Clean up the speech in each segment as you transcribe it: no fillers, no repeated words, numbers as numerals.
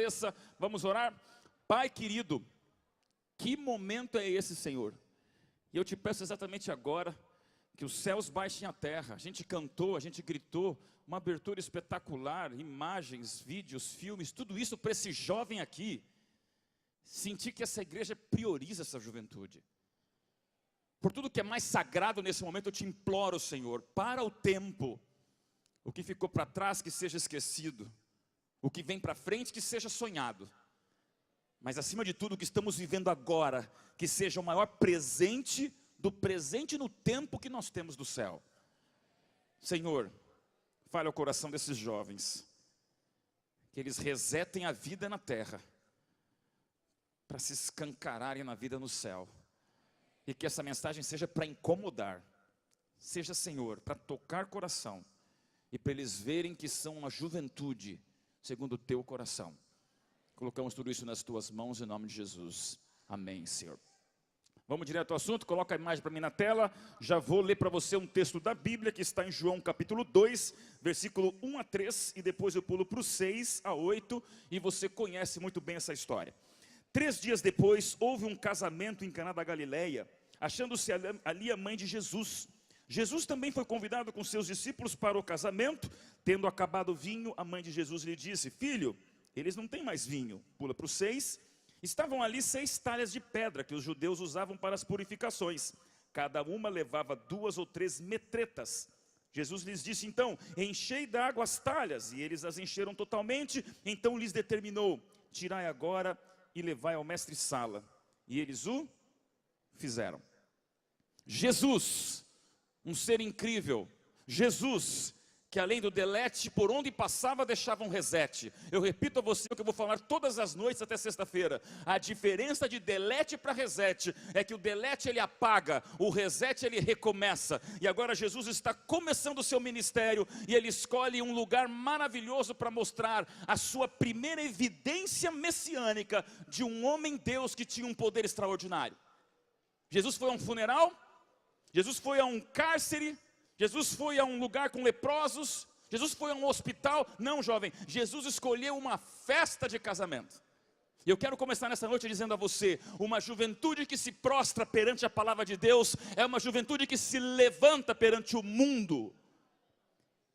cabeça, vamos orar. Pai querido, que momento é esse, Senhor? E eu te peço exatamente agora, que os céus baixem a terra. A gente cantou, a gente gritou, uma abertura espetacular, imagens, vídeos, filmes, tudo isso para esse jovem aqui. Sentir que essa igreja prioriza essa juventude. Por tudo que é mais sagrado nesse momento, eu te imploro, Senhor, para o tempo. O que ficou para trás, que seja esquecido. O que vem para frente, que seja sonhado. Mas acima de tudo, o que estamos vivendo agora, que seja o maior presente do presente no tempo que nós temos do céu. Senhor, fale ao coração desses jovens, que eles resetem a vida na terra, para se escancararem na vida no céu. E que essa mensagem seja para incomodar, seja, Senhor, para tocar coração, e para eles verem que são uma juventude, segundo o teu coração. Colocamos tudo isso nas tuas mãos, em nome de Jesus. Amém, Senhor. Vamos direto ao assunto, coloca a imagem para mim na tela. Já vou ler para você um texto da Bíblia, que está em João capítulo 2, versículo 1 a 3, e depois eu pulo para o 6 a 8, e você conhece muito bem essa história. 3 dias depois, houve um casamento em Caná da Galileia, achando-se ali a mãe de Jesus. Jesus também foi convidado com seus discípulos para o casamento. Tendo acabado o vinho, a mãe de Jesus lhe disse: filho, eles não têm mais vinho. Pula para o 6. Estavam ali 6 talhas de pedra que os judeus usavam para as purificações. Cada uma levava 2 ou 3 metretas. Jesus lhes disse então: enchei d'água as talhas. E eles as encheram totalmente. Então lhes determinou: tirai agora e levai ao mestre-sala. E eles o fizeram. Jesus, um ser incrível. Jesus, que além do delete, por onde passava deixava um reset. Eu repito a você o que eu vou falar todas as noites até sexta-feira. A diferença de delete para reset é que o delete ele apaga, o reset ele recomeça. E agora Jesus está começando o seu ministério e ele escolhe um lugar maravilhoso para mostrar a sua primeira evidência messiânica de um homem-deus que tinha um poder extraordinário. Jesus foi a um funeral, Jesus foi a um cárcere, Jesus foi a um lugar com leprosos, Jesus foi a um hospital. Não, jovem, Jesus escolheu uma festa de casamento. E eu quero começar nessa noite dizendo a você: uma juventude que se prostra perante a palavra de Deus é uma juventude que se levanta perante o mundo.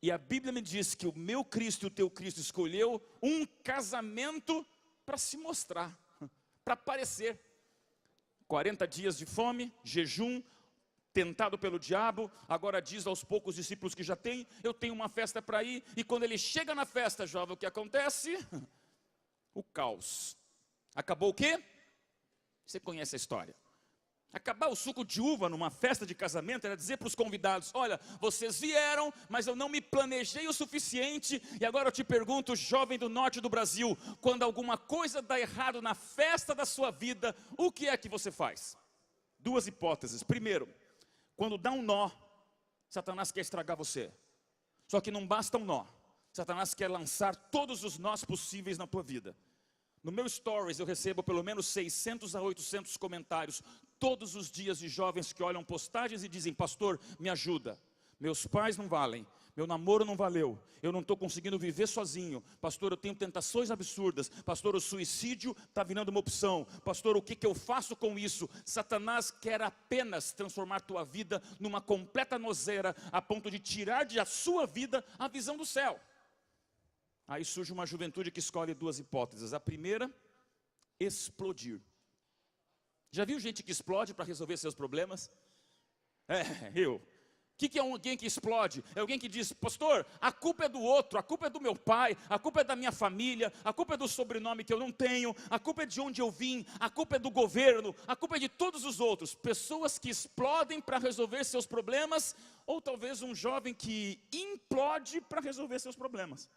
E a Bíblia me diz que o meu Cristo e o teu Cristo escolheu um casamento para se mostrar, para aparecer. 40 dias de fome, jejum, tentado pelo diabo, agora diz aos poucos discípulos que já tem: eu tenho uma festa para ir. E quando ele chega na festa, jovem, o que acontece? O caos. Acabou o quê? Você conhece a história. Acabar o suco de uva numa festa de casamento era dizer para os convidados: olha, vocês vieram, mas eu não me planejei o suficiente. E agora eu te pergunto, jovem do norte do Brasil, quando alguma coisa dá errado na festa da sua vida, o que é que você faz? 2 hipóteses. Primeiro, quando dá um nó, Satanás quer estragar você. Só que não basta um nó, Satanás quer lançar todos os nós possíveis na tua vida. No meu stories eu recebo pelo menos 600 a 800 comentários todos os dias de jovens que olham postagens e dizem: pastor, me ajuda, meus pais não valem, meu namoro não valeu, eu não estou conseguindo viver sozinho, pastor, eu tenho tentações absurdas, pastor, o suicídio está virando uma opção, pastor, o que eu faço com isso? Satanás quer apenas transformar tua vida numa completa nozeira, a ponto de tirar da sua vida a visão do céu. Aí surge uma juventude que escolhe 2 hipóteses. A primeira, explodir. Já viu gente que explode para resolver seus problemas? Eu. O que é alguém que explode? É alguém que diz: pastor, a culpa é do outro, a culpa é do meu pai, a culpa é da minha família, a culpa é do sobrenome que eu não tenho, a culpa é de onde eu vim, a culpa é do governo, a culpa é de todos os outros. Pessoas que explodem para resolver seus problemas, ou talvez um jovem que implode para resolver seus problemas.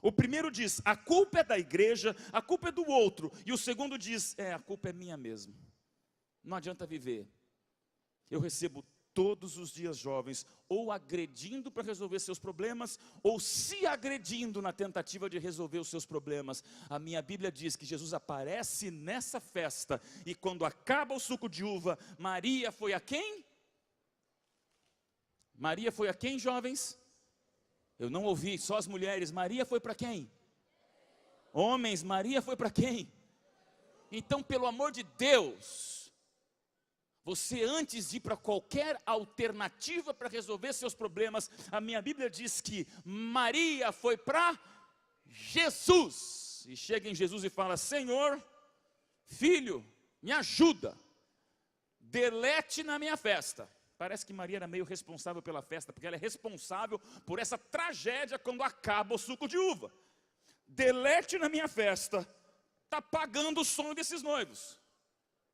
O primeiro diz: a culpa é da igreja, a culpa é do outro. E o segundo diz: a culpa é minha mesmo. Não adianta viver. Eu recebo todos os dias jovens ou agredindo para resolver seus problemas, ou se agredindo na tentativa de resolver os seus problemas. A minha Bíblia diz que Jesus aparece nessa festa, e quando acaba o suco de uva, Maria foi a quem? Maria foi a quem, jovens? Eu não ouvi, só as mulheres. Maria foi para quem? Homens, Maria foi para quem? Então, pelo amor de Deus, você antes de ir para qualquer alternativa para resolver seus problemas, a minha Bíblia diz que Maria foi para Jesus. E chega em Jesus e fala: Senhor, filho, me ajuda, delete na minha festa. Parece que Maria era meio responsável pela festa, porque ela é responsável por essa tragédia quando acaba o suco de uva. Delete na minha festa, está pagando o sonho desses noivos.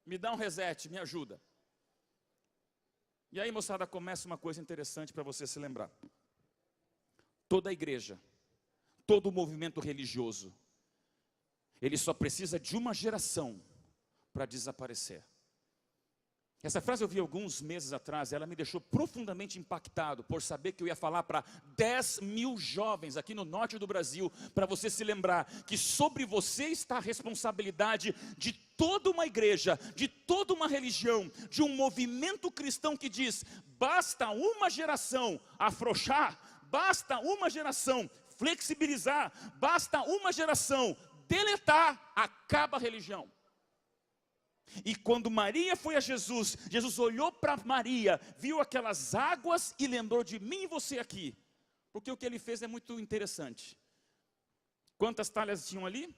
Me dá um reset, me ajuda. E aí, moçada, começa uma coisa interessante para você se lembrar. Toda a igreja, todo o movimento religioso, ele só precisa de uma geração para desaparecer. Essa frase eu vi alguns meses atrás, ela me deixou profundamente impactado por saber que eu ia falar para 10 mil jovens aqui no norte do Brasil, para você se lembrar que sobre você está a responsabilidade de toda uma igreja, de toda uma religião, de um movimento cristão que diz: basta uma geração afrouxar, basta uma geração flexibilizar, basta uma geração deletar, acaba a religião. E quando Maria foi a Jesus, Jesus olhou para Maria, viu aquelas águas e lembrou de mim e você aqui. Porque o que ele fez é muito interessante. Quantas talhas tinham ali?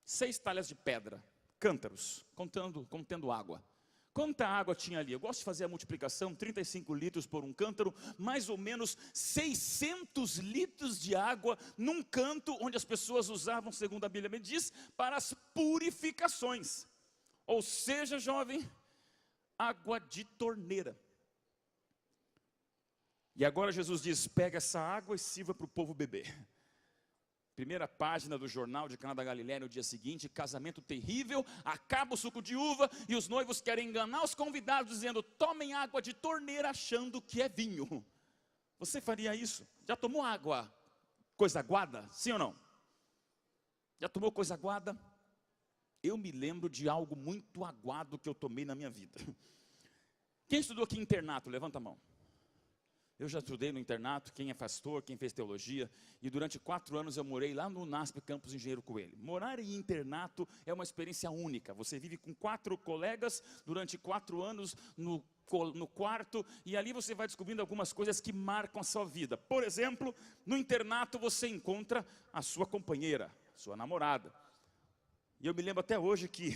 6 talhas de pedra, cântaros, contendo água. Quanta água tinha ali? Eu gosto de fazer a multiplicação, 35 litros por um cântaro, mais ou menos 600 litros de água num canto onde as pessoas usavam, segundo a Bíblia me diz, para as purificações. Ou seja, jovem, água de torneira. E agora Jesus diz: pega essa água e sirva para o povo beber. Primeira página do jornal de Caná da Galileia no dia seguinte: casamento terrível, acaba o suco de uva e os noivos querem enganar os convidados dizendo: tomem água de torneira achando que é vinho. Você faria isso? Já tomou água coisa aguada? Sim ou não? Já tomou coisa aguada? Eu me lembro de algo muito aguado que eu tomei na minha vida. Quem estudou aqui em internato? Levanta a mão. Eu já estudei no internato, quem é pastor, quem fez teologia, e durante 4 anos eu morei lá no NASP Campus Engenheiro Coelho. Morar em internato é uma experiência única. Você vive com 4 colegas durante 4 anos no quarto, e ali você vai descobrindo algumas coisas que marcam a sua vida. Por exemplo, no internato você encontra a sua companheira, sua namorada. E eu me lembro até hoje que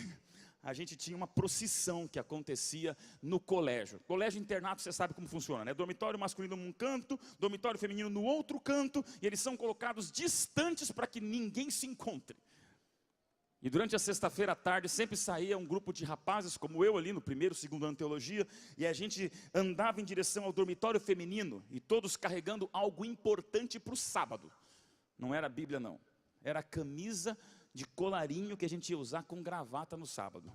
a gente tinha uma procissão que acontecia no colégio. Colégio internato, você sabe como funciona, né? Dormitório masculino num canto, dormitório feminino no outro canto, e eles são colocados distantes para que ninguém se encontre. E durante a sexta-feira à tarde sempre saía um grupo de rapazes como eu ali no 1º, 2º ano de teologia, e a gente andava em direção ao dormitório feminino, e todos carregando algo importante para o sábado. Não era a Bíblia não, era a camisa de colarinho que a gente ia usar com gravata no sábado.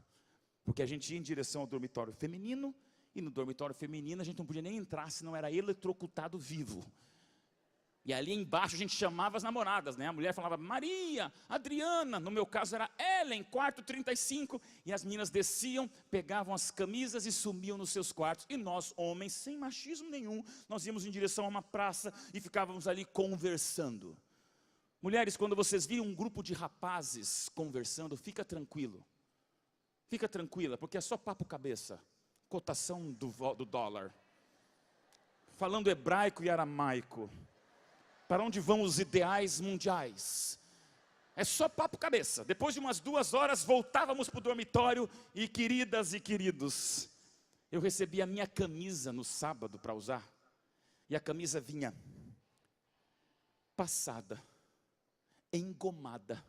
Porque a gente ia em direção ao dormitório feminino, e no dormitório feminino a gente não podia nem entrar, senão era eletrocutado vivo. E ali embaixo a gente chamava as namoradas, né? A mulher falava: Maria, Adriana, no meu caso era Ellen, quarto 35, e as meninas desciam, pegavam as camisas e sumiam nos seus quartos. E nós, homens, sem machismo nenhum, nós íamos em direção a uma praça e ficávamos ali conversando. Mulheres, quando vocês viram um grupo de rapazes conversando, fica tranquilo. Fica tranquila, porque é só papo cabeça. Cotação do dólar. Falando hebraico e aramaico. Para onde vão os ideais mundiais? É só papo cabeça. Depois de umas 2 horas, voltávamos para o dormitório e, queridas e queridos, eu recebi a minha camisa no sábado para usar. E a camisa vinha passada, engomada,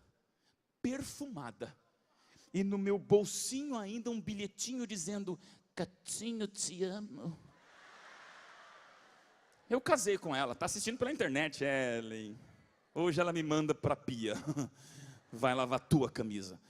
perfumada, e no meu bolsinho ainda um bilhetinho dizendo: Catinho, te amo. Eu casei com ela, está assistindo pela internet, Ellen. Hoje ela me manda para a pia. Vai lavar tua camisa.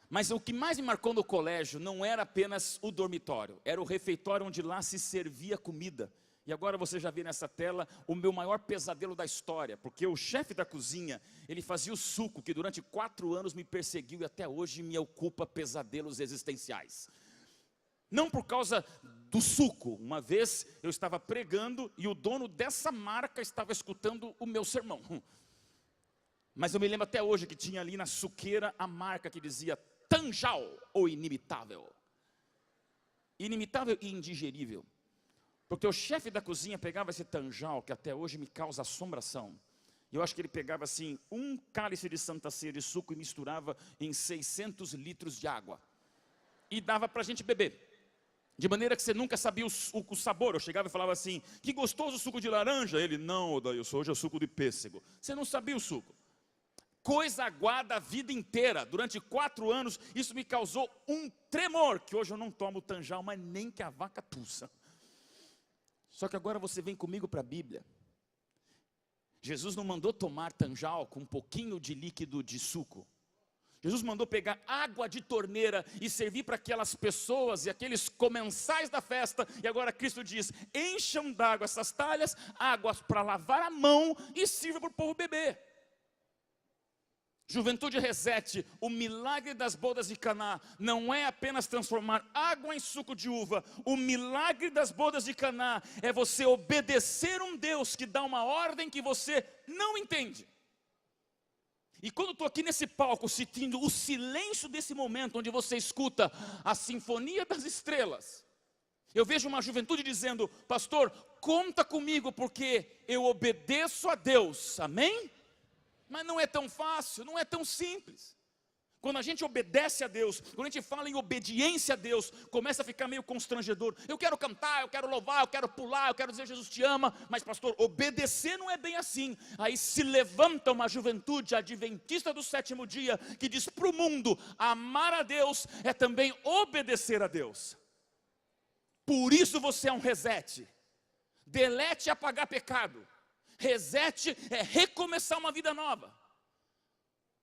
Mas o que mais me marcou no colégio não era apenas o dormitório, era o refeitório onde lá se servia comida. E agora você já vê nessa tela o meu maior pesadelo da história, porque o chefe da cozinha, ele fazia o suco que durante 4 anos me perseguiu e até hoje me ocupa pesadelos existenciais. Não por causa do suco. Uma vez eu estava pregando e o dono dessa marca estava escutando o meu sermão. Mas eu me lembro até hoje que tinha ali na suqueira a marca que dizia Tanjal, ou inimitável. Inimitável e indigerível. Porque o chefe da cozinha pegava esse Tanjal, que até hoje me causa assombração. E eu acho que ele pegava assim, um cálice de Santa Ceia de suco e misturava em 600 litros de água. E dava para a gente beber. De maneira que você nunca sabia o sabor. Eu chegava e falava assim, que gostoso suco de laranja. Ele, não, Odailson, hoje é suco de pêssego. Você não sabia o suco. Coisa aguada a vida inteira. Durante 4 anos, isso me causou um tremor. Que hoje eu não tomo Tanjal, mas nem que a vaca tussa. Só que agora você vem comigo para a Bíblia. Jesus não mandou tomar Tanjal com um pouquinho de líquido de suco. Jesus mandou pegar água de torneira e servir para aquelas pessoas e aqueles comensais da festa. E agora Cristo diz, encham d'água essas talhas, águas para lavar a mão e sirva para o povo beber. Juventude Reset, o milagre das bodas de Caná não é apenas transformar água em suco de uva. O milagre das bodas de Caná é você obedecer um Deus que dá uma ordem que você não entende. E quando eu estou aqui nesse palco, sentindo o silêncio desse momento, onde você escuta a sinfonia das estrelas, eu vejo uma juventude dizendo, pastor, conta comigo porque eu obedeço a Deus, amém? Mas não é tão fácil, não é tão simples. Quando a gente obedece a Deus, quando a gente fala em obediência a Deus, começa a ficar meio constrangedor. Eu quero cantar, eu quero louvar, eu quero pular, eu quero dizer Jesus te ama. Mas pastor, obedecer não é bem assim. Aí se levanta uma juventude adventista do 7º dia, que diz para o mundo, amar a Deus é também obedecer a Deus. Por isso você é um reset. Delete e apagar pecado. Reset é recomeçar uma vida nova.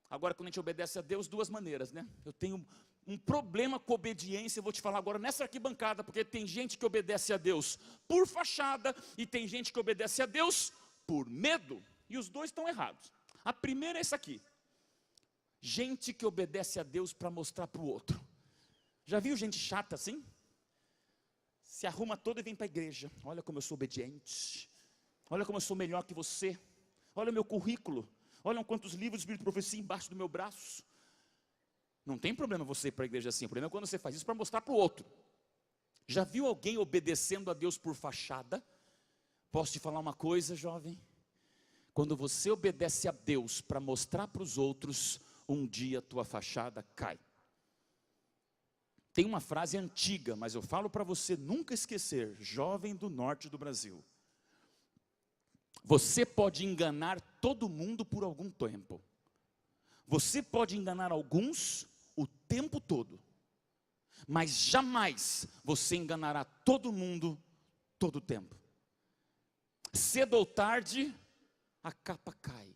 Agora, quando a gente obedece a Deus, 2 maneiras, né? Eu tenho um problema com obediência, eu vou te falar agora nessa arquibancada, porque tem gente que obedece a Deus por fachada, e tem gente que obedece a Deus por medo, e os 2 estão errados. A primeira é essa aqui. Gente que obedece a Deus para mostrar para o outro. Já viu gente chata assim? Se arruma toda e vem para a igreja. Olha como eu sou obediente. Olha como eu sou melhor que você. Olha o meu currículo. Olha quantos livros de Espírito de Profecia embaixo do meu braço. Não tem problema você ir para a igreja assim. O problema é quando você faz isso para mostrar para o outro. Já viu alguém obedecendo a Deus por fachada? Posso te falar uma coisa, jovem? Quando você obedece a Deus para mostrar para os outros, um dia a tua fachada cai. Tem uma frase antiga, mas eu falo para você nunca esquecer, jovem do norte do Brasil. Você pode enganar todo mundo por algum tempo. Você pode enganar alguns o tempo todo. Mas jamais você enganará todo mundo todo o tempo. Cedo ou tarde, a capa cai.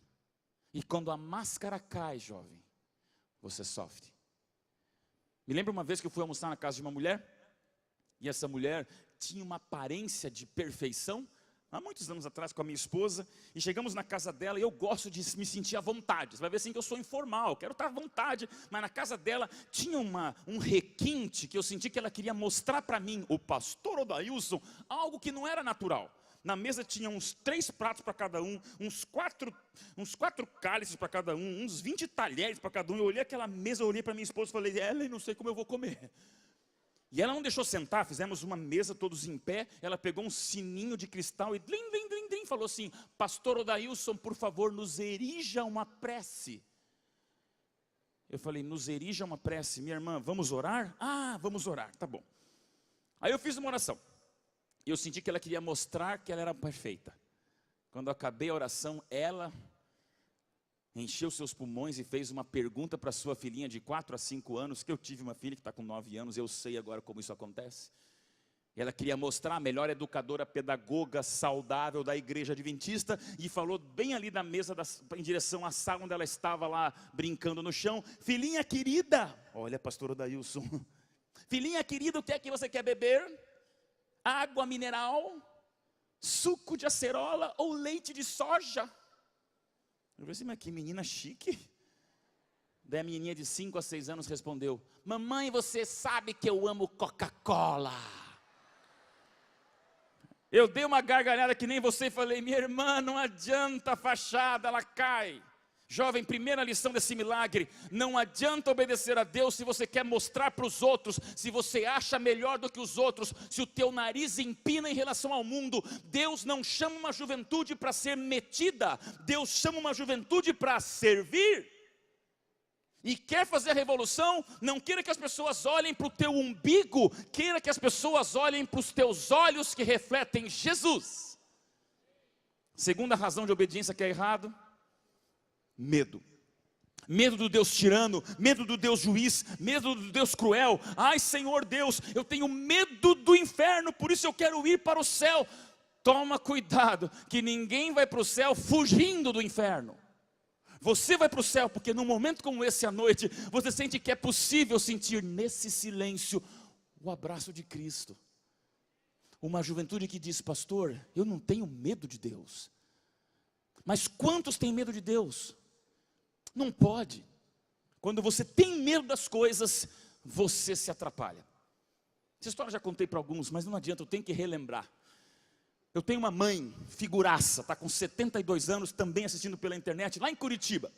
E quando a máscara cai, jovem, você sofre. Me lembro uma vez que eu fui almoçar na casa de uma mulher. E essa mulher tinha uma aparência de perfeição. Há muitos anos atrás com a minha esposa, e chegamos na casa dela, e eu gosto de me sentir à vontade. Você vai ver assim que eu sou informal, quero estar à vontade, mas na casa dela tinha um requinte, que eu senti que ela queria mostrar para mim, o pastor Odailson, algo que não era natural. Na mesa tinha uns 3 pratos para cada um, uns quatro cálices para cada um, uns 20 talheres para cada um. Eu olhei aquela mesa, eu olhei para minha esposa e falei, ela, não sei como eu vou comer. E ela não deixou sentar, fizemos uma mesa todos em pé, ela pegou um sininho de cristal e dlim, dlim, dlim, dlim, falou assim, pastor Odailson, por favor, nos erija uma prece. Eu falei, nos erija uma prece, minha irmã, vamos orar? Ah, vamos orar, tá bom. Aí eu fiz uma oração, e eu senti que ela queria mostrar que ela era perfeita. Quando eu acabei a oração, ela encheu seus pulmões e fez uma pergunta para sua filhinha de 4 a 5 anos, que eu tive uma filha que está com 9 anos, eu sei agora como isso acontece. E ela queria mostrar a melhor educadora, pedagoga, saudável da igreja adventista, e falou bem ali da mesa, em direção à sala onde ela estava lá, brincando no chão, filhinha querida, olha pastor Odailson, filhinha querida, o que é que você quer beber? Água mineral, suco de acerola ou leite de soja? Eu falei assim, mas que menina chique. Daí a menininha de 5 a 6 anos respondeu, mamãe, você sabe que eu amo Coca-Cola. Eu dei uma gargalhada que nem você e falei, minha irmã, não adianta a fachada, ela cai. Jovem, primeira lição desse milagre: não adianta obedecer a Deus se você quer mostrar para os outros, se você acha melhor do que os outros, se o teu nariz empina em relação ao mundo. Deus não chama uma juventude para ser metida, Deus chama uma juventude para servir. E quer fazer a revolução, não queira que as pessoas olhem para o teu umbigo, queira que as pessoas olhem para os teus olhos que refletem Jesus. Segunda razão de obediência que é errado: medo. Medo do Deus tirano, medo do Deus juiz, medo do Deus cruel. Ai, Senhor Deus, eu tenho medo do inferno, por isso eu quero ir para o céu. Toma cuidado, que ninguém vai para o céu fugindo do inferno. Você vai para o céu porque num momento como esse à noite, você sente que é possível sentir nesse silêncio o abraço de Cristo. Uma juventude que diz: pastor, eu não tenho medo de Deus. Mas quantos têm medo de Deus? Não pode. Quando você tem medo das coisas, você se atrapalha. Essa história eu já contei para alguns, mas não adianta, eu tenho que relembrar. Eu tenho uma mãe, figuraça, está com 72 anos, também assistindo pela internet, lá em Curitiba.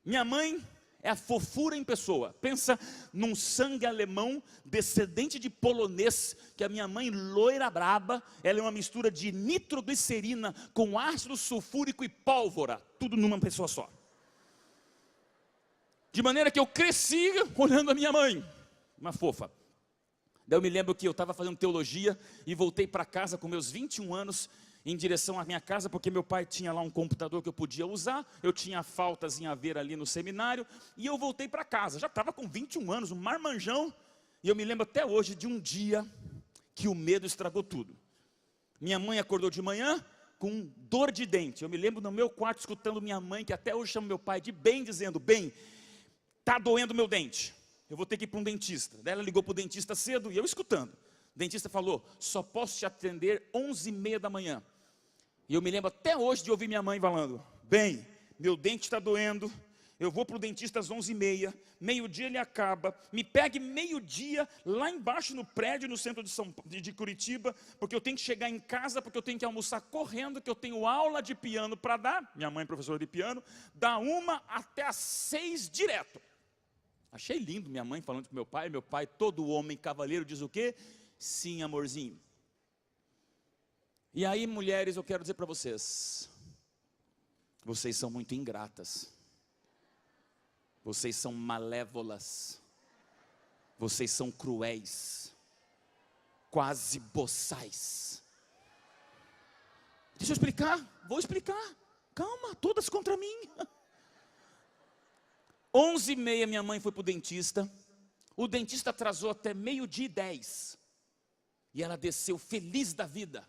Minha mãe é a fofura em pessoa. Pensa num sangue alemão, descendente de polonês, que a minha mãe, loira braba, ela é uma mistura de nitroglicerina com ácido sulfúrico e pólvora, tudo numa pessoa só. De maneira que eu cresci olhando a minha mãe, uma fofa. Daí eu me lembro que eu estava fazendo teologia e voltei para casa com meus 21 anos, em direção à minha casa, porque meu pai tinha lá um computador que eu podia usar, eu tinha faltas em haver ali no seminário, e eu voltei para casa, já estava com 21 anos, um marmanjão, e eu me lembro até hoje de um dia que o medo estragou tudo. Minha mãe acordou de manhã com dor de dente, eu me lembro no meu quarto escutando minha mãe, que até hoje chama meu pai de bem, dizendo: bem, está doendo meu dente. Eu vou ter que ir para um dentista. Daí ela ligou para o dentista cedo e eu escutando. O dentista falou: só posso te atender 11h30 da manhã. E eu me lembro até hoje de ouvir minha mãe falando: bem, meu dente está doendo, eu vou para o dentista às 11h30, meio-dia ele acaba, me pegue meio-dia lá embaixo no prédio, no centro de Curitiba, porque eu tenho que chegar em casa, porque eu tenho que almoçar correndo, que eu tenho aula de piano para dar, minha mãe é professora de piano, da 1 até às 6 direto. Achei lindo minha mãe falando com meu pai, todo homem cavaleiro diz o quê? Sim, amorzinho. E aí, mulheres, eu quero dizer para vocês, vocês são muito ingratas, vocês são malévolas, vocês são cruéis, quase boçais. Deixa eu explicar, vou explicar, calma, todas contra mim. 11h30 minha mãe foi para o dentista, o dentista atrasou até 12h10, e ela desceu feliz da vida,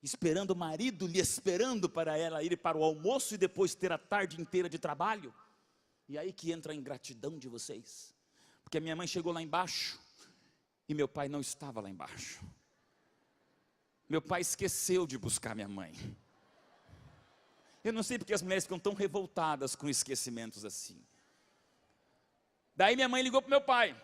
esperando o marido, lhe esperando para ela ir para o almoço e depois ter a tarde inteira de trabalho. E aí que entra a ingratidão de vocês, porque a minha mãe chegou lá embaixo, e meu pai não estava lá embaixo. Meu pai esqueceu de buscar minha mãe. Eu não sei porque as mulheres ficam tão revoltadas com esquecimentos assim. Daí minha mãe ligou para meu pai,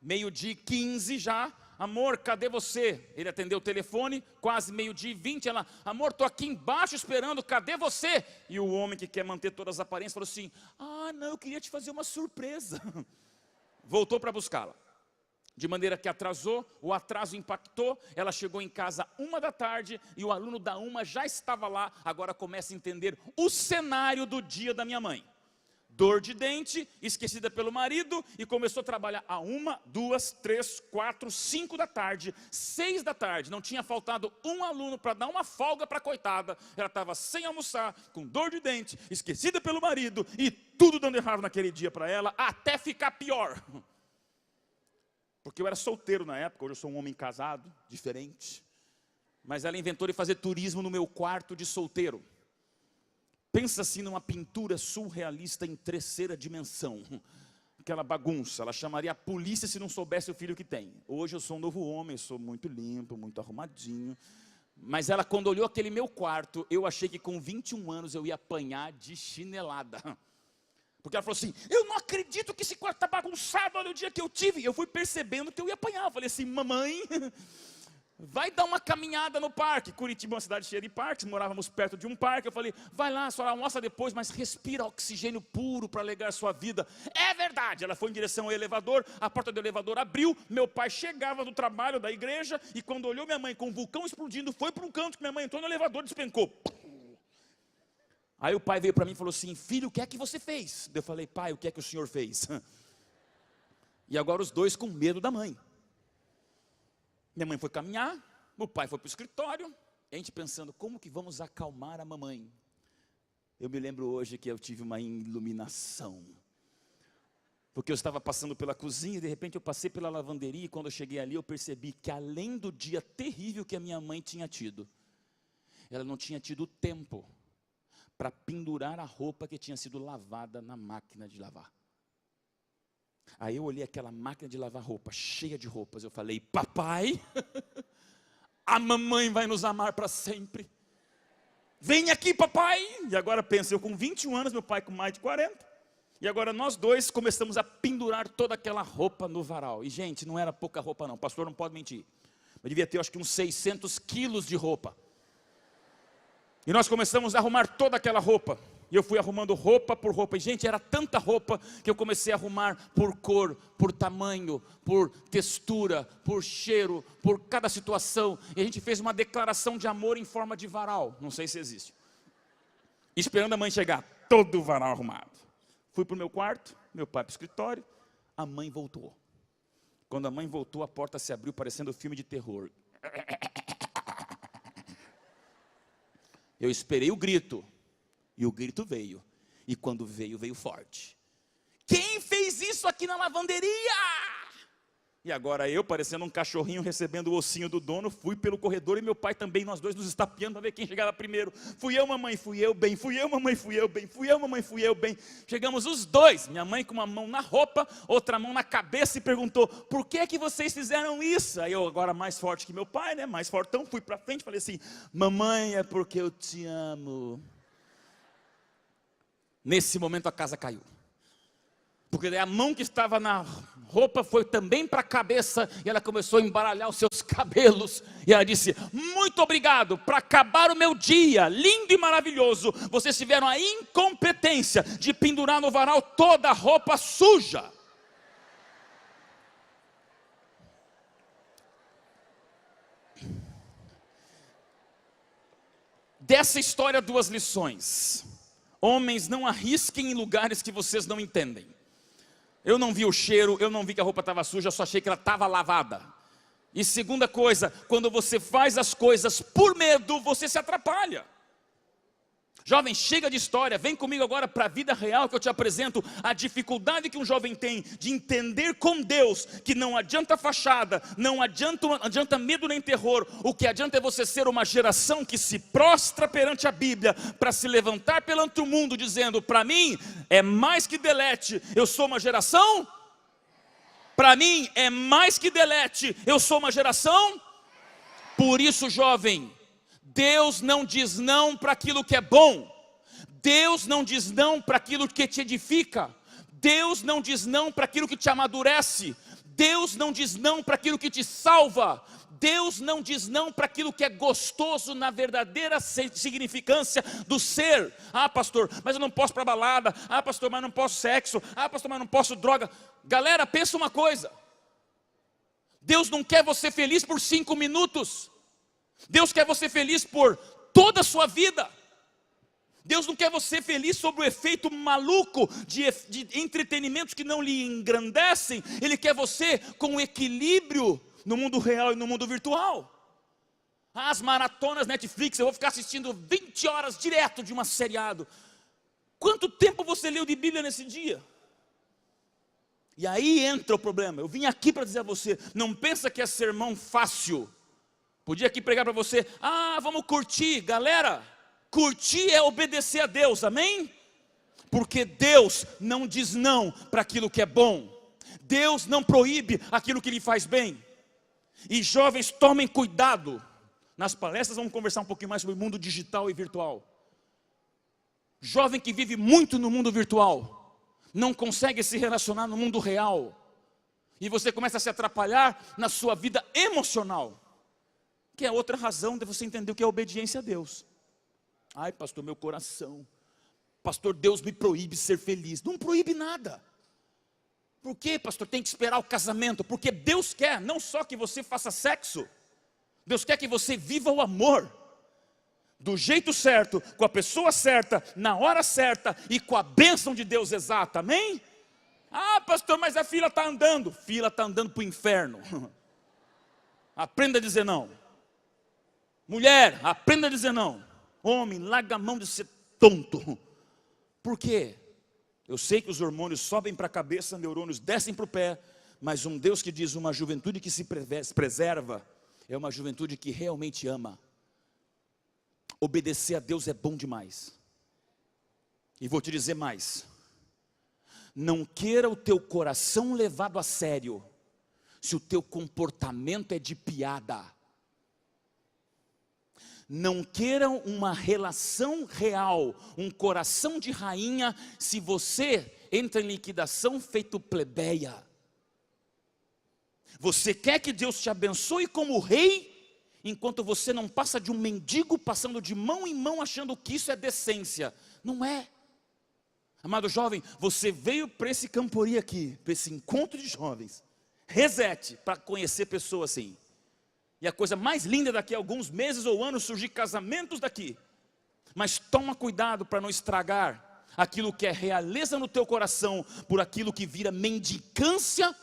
12h15 já: amor, cadê você? Ele atendeu o telefone, quase 12h20, ela: amor, estou aqui embaixo esperando, cadê você? E o homem que quer manter todas as aparências falou assim: ah, não, eu queria te fazer uma surpresa. Voltou para buscá-la, de maneira que atrasou, o atraso impactou, ela chegou em casa 1h e o aluno da 1 já estava lá. Agora começa a entender o cenário do dia da minha mãe. Dor de dente, esquecida pelo marido, e começou a trabalhar a 1, 2, 3, 4, 5 da tarde, 6 da tarde, não tinha faltado um aluno para dar uma folga para a coitada. Ela estava sem almoçar, com dor de dente, esquecida pelo marido, e tudo dando errado naquele dia para ela, até ficar pior. Porque eu era solteiro na época, hoje eu sou um homem casado, diferente. Mas ela inventou de fazer turismo no meu quarto de solteiro. Pensa assim numa pintura surrealista em terceira dimensão. Aquela bagunça, ela chamaria a polícia se não soubesse o filho que tem. Hoje eu sou um novo homem, sou muito limpo, muito arrumadinho. Mas ela, quando olhou aquele meu quarto, eu achei que com 21 anos eu ia apanhar de chinelada. Porque ela falou assim: eu não acredito que esse quarto está bagunçado, olha o dia que eu tive. E eu fui percebendo que eu ia apanhar. Eu falei assim: mamãe, vai dar uma caminhada no parque. Curitiba é uma cidade cheia de parques, morávamos perto de um parque. Eu falei, vai lá, a senhora almoça depois, mas respira oxigênio puro para alegar sua vida. É verdade. Ela foi em direção ao elevador, a porta do elevador abriu, meu pai chegava do trabalho da igreja, e quando olhou minha mãe com um vulcão explodindo, foi para um canto que minha mãe entrou no elevador e despencou. Aí o pai veio para mim e falou assim, filho, o que é que você fez? Eu falei, pai, o que é que o senhor fez? E agora os dois com medo da mãe. Minha mãe foi caminhar, o pai foi para o escritório, e a gente pensando, como que vamos acalmar a mamãe? Eu me lembro hoje que eu tive uma iluminação, porque eu estava passando pela cozinha, e de repente eu passei pela lavanderia, e quando eu cheguei ali eu percebi que além do dia terrível que a minha mãe tinha tido, ela não tinha tido tempo para pendurar a roupa que tinha sido lavada na máquina de lavar. Aí eu olhei aquela máquina de lavar roupa, cheia de roupas, eu falei, papai, a mamãe vai nos amar para sempre. Vem aqui, papai. E agora pensa, eu com 21 anos, meu pai com mais de 40. E agora nós dois começamos a pendurar toda aquela roupa no varal. E gente, não era pouca roupa não, o pastor não pode mentir. Eu devia ter acho que uns 600 quilos de roupa. E nós começamos a arrumar toda aquela roupa. E eu fui arrumando roupa por roupa. E gente, era tanta roupa que eu comecei a arrumar por cor, por tamanho, por textura, por cheiro, por cada situação. E a gente fez uma declaração de amor em forma de varal. Não sei se existe. Esperando a mãe chegar, todo o varal arrumado. Fui para o meu quarto, meu pai para o escritório. A mãe voltou. Quando a mãe voltou, a porta se abriu parecendo um filme de terror. Eu esperei o grito. E o grito veio, e quando veio, veio forte. Quem fez isso aqui na lavanderia? E agora eu, parecendo um cachorrinho recebendo o ossinho do dono, fui pelo corredor e meu pai também, nós dois nos estapeando para ver quem chegava primeiro. Fui eu, mamãe, fui eu, bem. Fui eu, mamãe, fui eu, bem. Fui eu, mamãe, fui eu, bem. Chegamos os dois, minha mãe com uma mão na roupa, outra mão na cabeça e perguntou, por que é que vocês fizeram isso? Aí eu, agora mais forte que meu pai, né, mais fortão, fui para frente e falei assim, mamãe, é porque eu te amo. Nesse momento a casa caiu. Porque daí a mão que estava na roupa foi também para a cabeça. E ela começou a embaralhar os seus cabelos. E ela disse, muito obrigado, para acabar o meu dia, lindo e maravilhoso, vocês tiveram a incompetência de pendurar no varal toda a roupa suja. Dessa história, duas lições. Homens, não arrisquem em lugares que vocês não entendem. Eu não vi o cheiro, eu não vi que a roupa estava suja, eu só achei que ela estava lavada. E segunda coisa, quando você faz as coisas por medo, você se atrapalha. Jovem, chega de história, vem comigo agora para a vida real que eu te apresento a dificuldade que um jovem tem de entender com Deus que não adianta fachada, não adianta medo nem terror, o que adianta é você ser uma geração que se prostra perante a Bíblia para se levantar perante o mundo dizendo, para mim é mais que delete, eu sou uma geração, para mim é mais que delete, eu sou uma geração, por isso jovem, Deus não diz não para aquilo que é bom. Deus não diz não para aquilo que te edifica. Deus não diz não para aquilo que te amadurece. Deus não diz não para aquilo que te salva. Deus não diz não para aquilo que é gostoso na verdadeira significância do ser. Ah, pastor, mas eu não posso para balada. Ah, pastor, mas não posso sexo. Ah, pastor, mas não posso droga. Galera, pensa uma coisa. Deus não quer você feliz por 5 minutos. Deus quer você feliz por toda a sua vida. Deus não quer você feliz sobre o efeito maluco de entretenimentos que não lhe engrandecem. Ele quer você com equilíbrio no mundo real e no mundo virtual. As maratonas Netflix, eu vou ficar assistindo 20 horas direto de uma seriado. Quanto tempo você leu de Bíblia nesse dia? E aí entra o problema. Eu vim aqui para dizer a você, não pensa que é sermão fácil. Podia aqui pregar para você, vamos curtir, galera, curtir é obedecer a Deus, amém? Porque Deus não diz não para aquilo que é bom, Deus não proíbe aquilo que lhe faz bem, e jovens tomem cuidado, nas palestras vamos conversar um pouquinho mais sobre o mundo digital e virtual, jovem que vive muito no mundo virtual, não consegue se relacionar no mundo real, e você começa a se atrapalhar na sua vida emocional. Que é outra razão de você entender o que é obediência a Deus. Ai, pastor, meu coração. Pastor, Deus me proíbe ser feliz. Não proíbe nada. Por que, pastor, tem que esperar o casamento? Porque Deus quer não só que você faça sexo. Deus quer que você viva o amor. Do jeito certo, com a pessoa certa, na hora certa e com a bênção de Deus exata, amém? Ah, pastor, mas a fila está andando. Fila está andando para o inferno. Aprenda a dizer não. Mulher, aprenda a dizer não. Homem, larga a mão de ser tonto. Por quê? Eu sei que os hormônios sobem para a cabeça, neurônios descem para o pé, mas um Deus que diz uma juventude que se preserva, é uma juventude que realmente ama. Obedecer a Deus é bom demais. E vou te dizer mais. Não queira o teu coração levado a sério, se o teu comportamento é de piada. Não queiram uma relação real, um coração de rainha, se você entra em liquidação feito plebeia. Você quer que Deus te abençoe como rei, enquanto você não passa de um mendigo, passando de mão em mão, achando que isso é decência. Não é. Amado jovem, você veio para esse Campori aqui, para esse encontro de jovens, Reset, para conhecer pessoas assim. E a coisa mais linda daqui a alguns meses ou anos surgir casamentos daqui. Mas toma cuidado para não estragar aquilo que é realeza no teu coração por aquilo que vira mendicância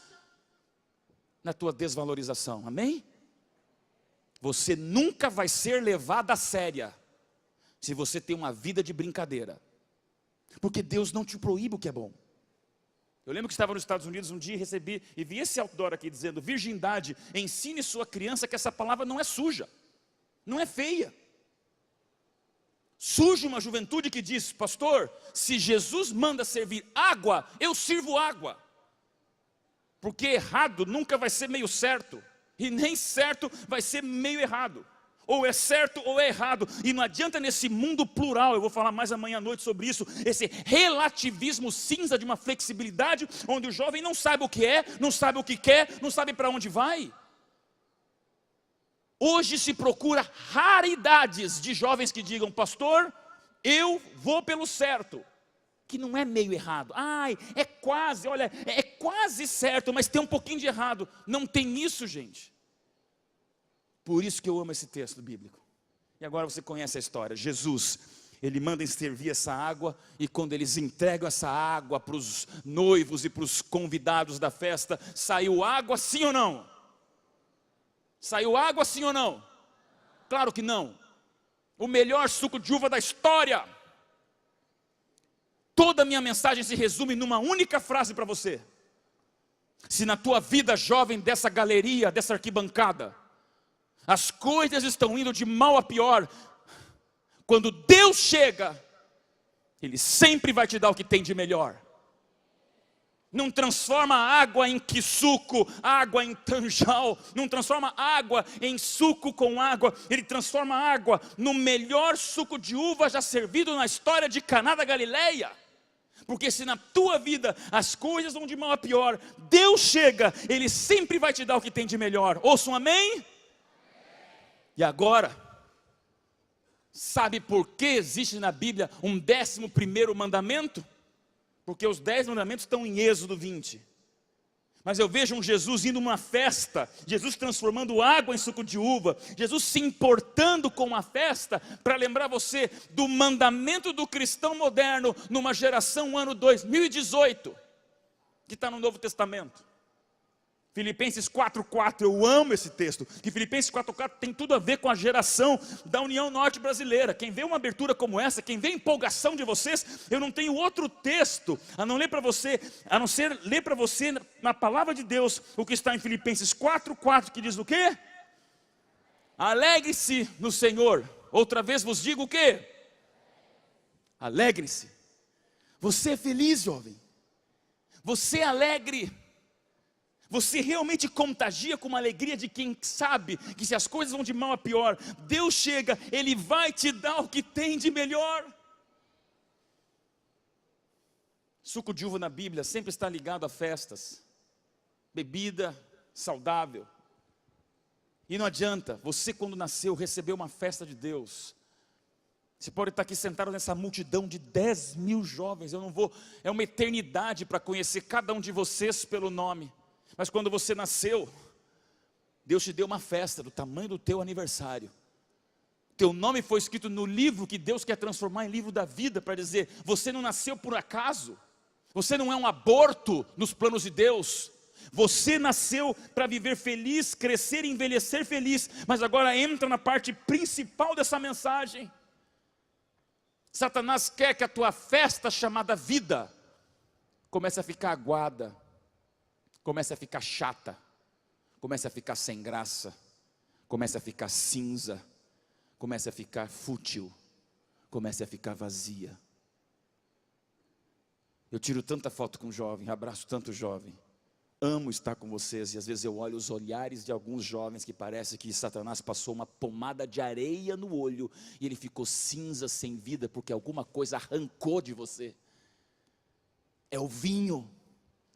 na tua desvalorização. Amém? Você nunca vai ser levado a séria se você tem uma vida de brincadeira. Porque Deus não te proíbe o que é bom. Eu lembro que estava nos Estados Unidos um dia e recebi, e vi esse outdoor aqui dizendo: virgindade, ensine sua criança que essa palavra não é suja, não é feia. Surge uma juventude que diz: pastor, se Jesus manda servir água, eu sirvo água. Porque errado nunca vai ser meio certo, e nem certo vai ser meio errado. Ou é certo ou é errado. E não adianta nesse mundo plural, eu vou falar mais amanhã à noite sobre isso, esse relativismo cinza de uma flexibilidade, onde o jovem não sabe o que é, não sabe o que quer, não sabe para onde vai. Hoje se procura raridades de jovens que digam: pastor, eu vou pelo certo. Que não é meio errado. Ai, é quase, olha, é quase certo, mas tem um pouquinho de errado. Não tem isso, gente. Por isso que eu amo esse texto bíblico. E agora você conhece a história. Jesus, ele manda servir essa água, e quando eles entregam essa água para os noivos e para os convidados da festa, saiu água sim ou não? Saiu água sim ou não? Claro que não. O melhor suco de uva da história. Toda a minha mensagem se resume numa única frase para você. Se na tua vida jovem dessa galeria, dessa arquibancada, as coisas estão indo de mal a pior, quando Deus chega, Ele sempre vai te dar o que tem de melhor. Não transforma água em quisuco, água em tanjal. Não transforma água em suco com água. Ele transforma água no melhor suco de uva já servido na história de Caná da Galileia. Porque se na tua vida as coisas vão de mal a pior, Deus chega, Ele sempre vai te dar o que tem de melhor. Ouça um amém? E agora, sabe por que existe na Bíblia um 11º mandamento? Porque os 10 mandamentos estão em Êxodo 20. Mas eu vejo um Jesus indo numa festa, Jesus transformando água em suco de uva, Jesus se importando com a festa, para lembrar você do mandamento do cristão moderno, numa geração ano 2018, que está no Novo Testamento. Filipenses 4,4, eu amo esse texto, que Filipenses 4,4 tem tudo a ver com a geração da União Norte Brasileira. Quem vê uma abertura como essa, quem vê a empolgação de vocês, eu não tenho outro texto a não ser ler para você na palavra de Deus, o que está em Filipenses 4,4, que diz o quê? Alegre-se no Senhor. Outra vez vos digo o quê? Alegre-se. Você é feliz, jovem. Você é alegre. Você realmente contagia com uma alegria de quem sabe que se as coisas vão de mal a pior, Deus chega, Ele vai te dar o que tem de melhor. Suco de uva na Bíblia sempre está ligado a festas, bebida saudável. E não adianta, você quando nasceu recebeu uma festa de Deus. Você pode estar aqui sentado nessa multidão de 10 mil jovens, é uma eternidade para conhecer cada um de vocês pelo nome. Mas quando você nasceu, Deus te deu uma festa do tamanho do teu aniversário. Teu nome foi escrito no livro que Deus quer transformar em livro da vida, para dizer, você não nasceu por acaso, você não é um aborto nos planos de Deus, você nasceu para viver feliz, crescer e envelhecer feliz. Mas agora entra na parte principal dessa mensagem. Satanás quer que a tua festa chamada vida comece a ficar aguada, comece a ficar chata, comece a ficar sem graça, comece a ficar cinza, comece a ficar fútil, comece a ficar vazia. Eu tiro tanta foto com jovem, abraço tanto jovem, amo estar com vocês, e às vezes eu olho os olhares de alguns jovens que parece que Satanás passou uma pomada de areia no olho, e ele ficou cinza, sem vida, porque alguma coisa arrancou de você. É o vinho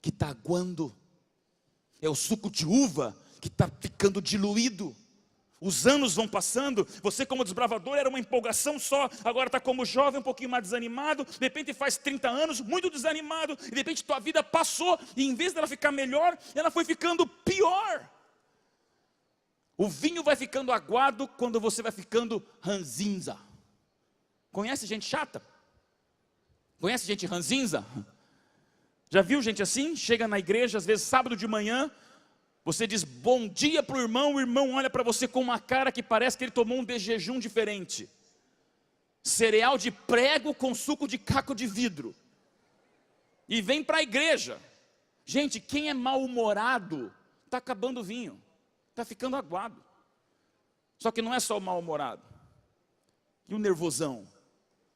que está aguando, é o suco de uva que está ficando diluído. Os anos vão passando, você como desbravador era uma empolgação só, agora está como jovem um pouquinho mais desanimado, de repente faz 30 anos, muito desanimado, e de repente tua vida passou, e em vez dela ficar melhor, ela foi ficando pior. O vinho vai ficando aguado quando você vai ficando ranzinza. Conhece gente chata? Conhece gente ranzinza? Já viu gente assim? Chega na igreja, às vezes sábado de manhã, você diz bom dia para o irmão olha para você com uma cara que parece que ele tomou um de jejum diferente. Cereal de prego com suco de caco de vidro. E vem para a igreja. Gente, quem é mal-humorado, está acabando o vinho, está ficando aguado. Só que não é só o mal-humorado. E o nervosão?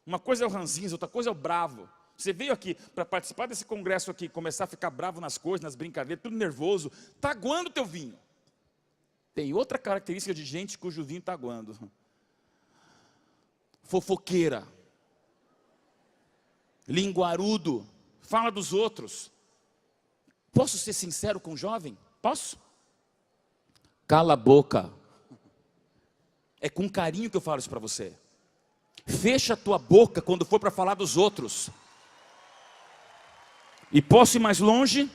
Uma coisa é o ranzinza, outra coisa é o bravo. Você veio aqui para participar desse congresso aqui, começar a ficar bravo nas coisas, nas brincadeiras, tudo nervoso, está aguando o teu vinho. Tem outra característica de gente cujo vinho está aguando. Fofoqueira. Linguarudo. Fala dos outros. Posso ser sincero com o jovem? Posso? Cala a boca. É com carinho que eu falo isso para você. Fecha a tua boca quando for para falar dos outros. E posso ir mais longe?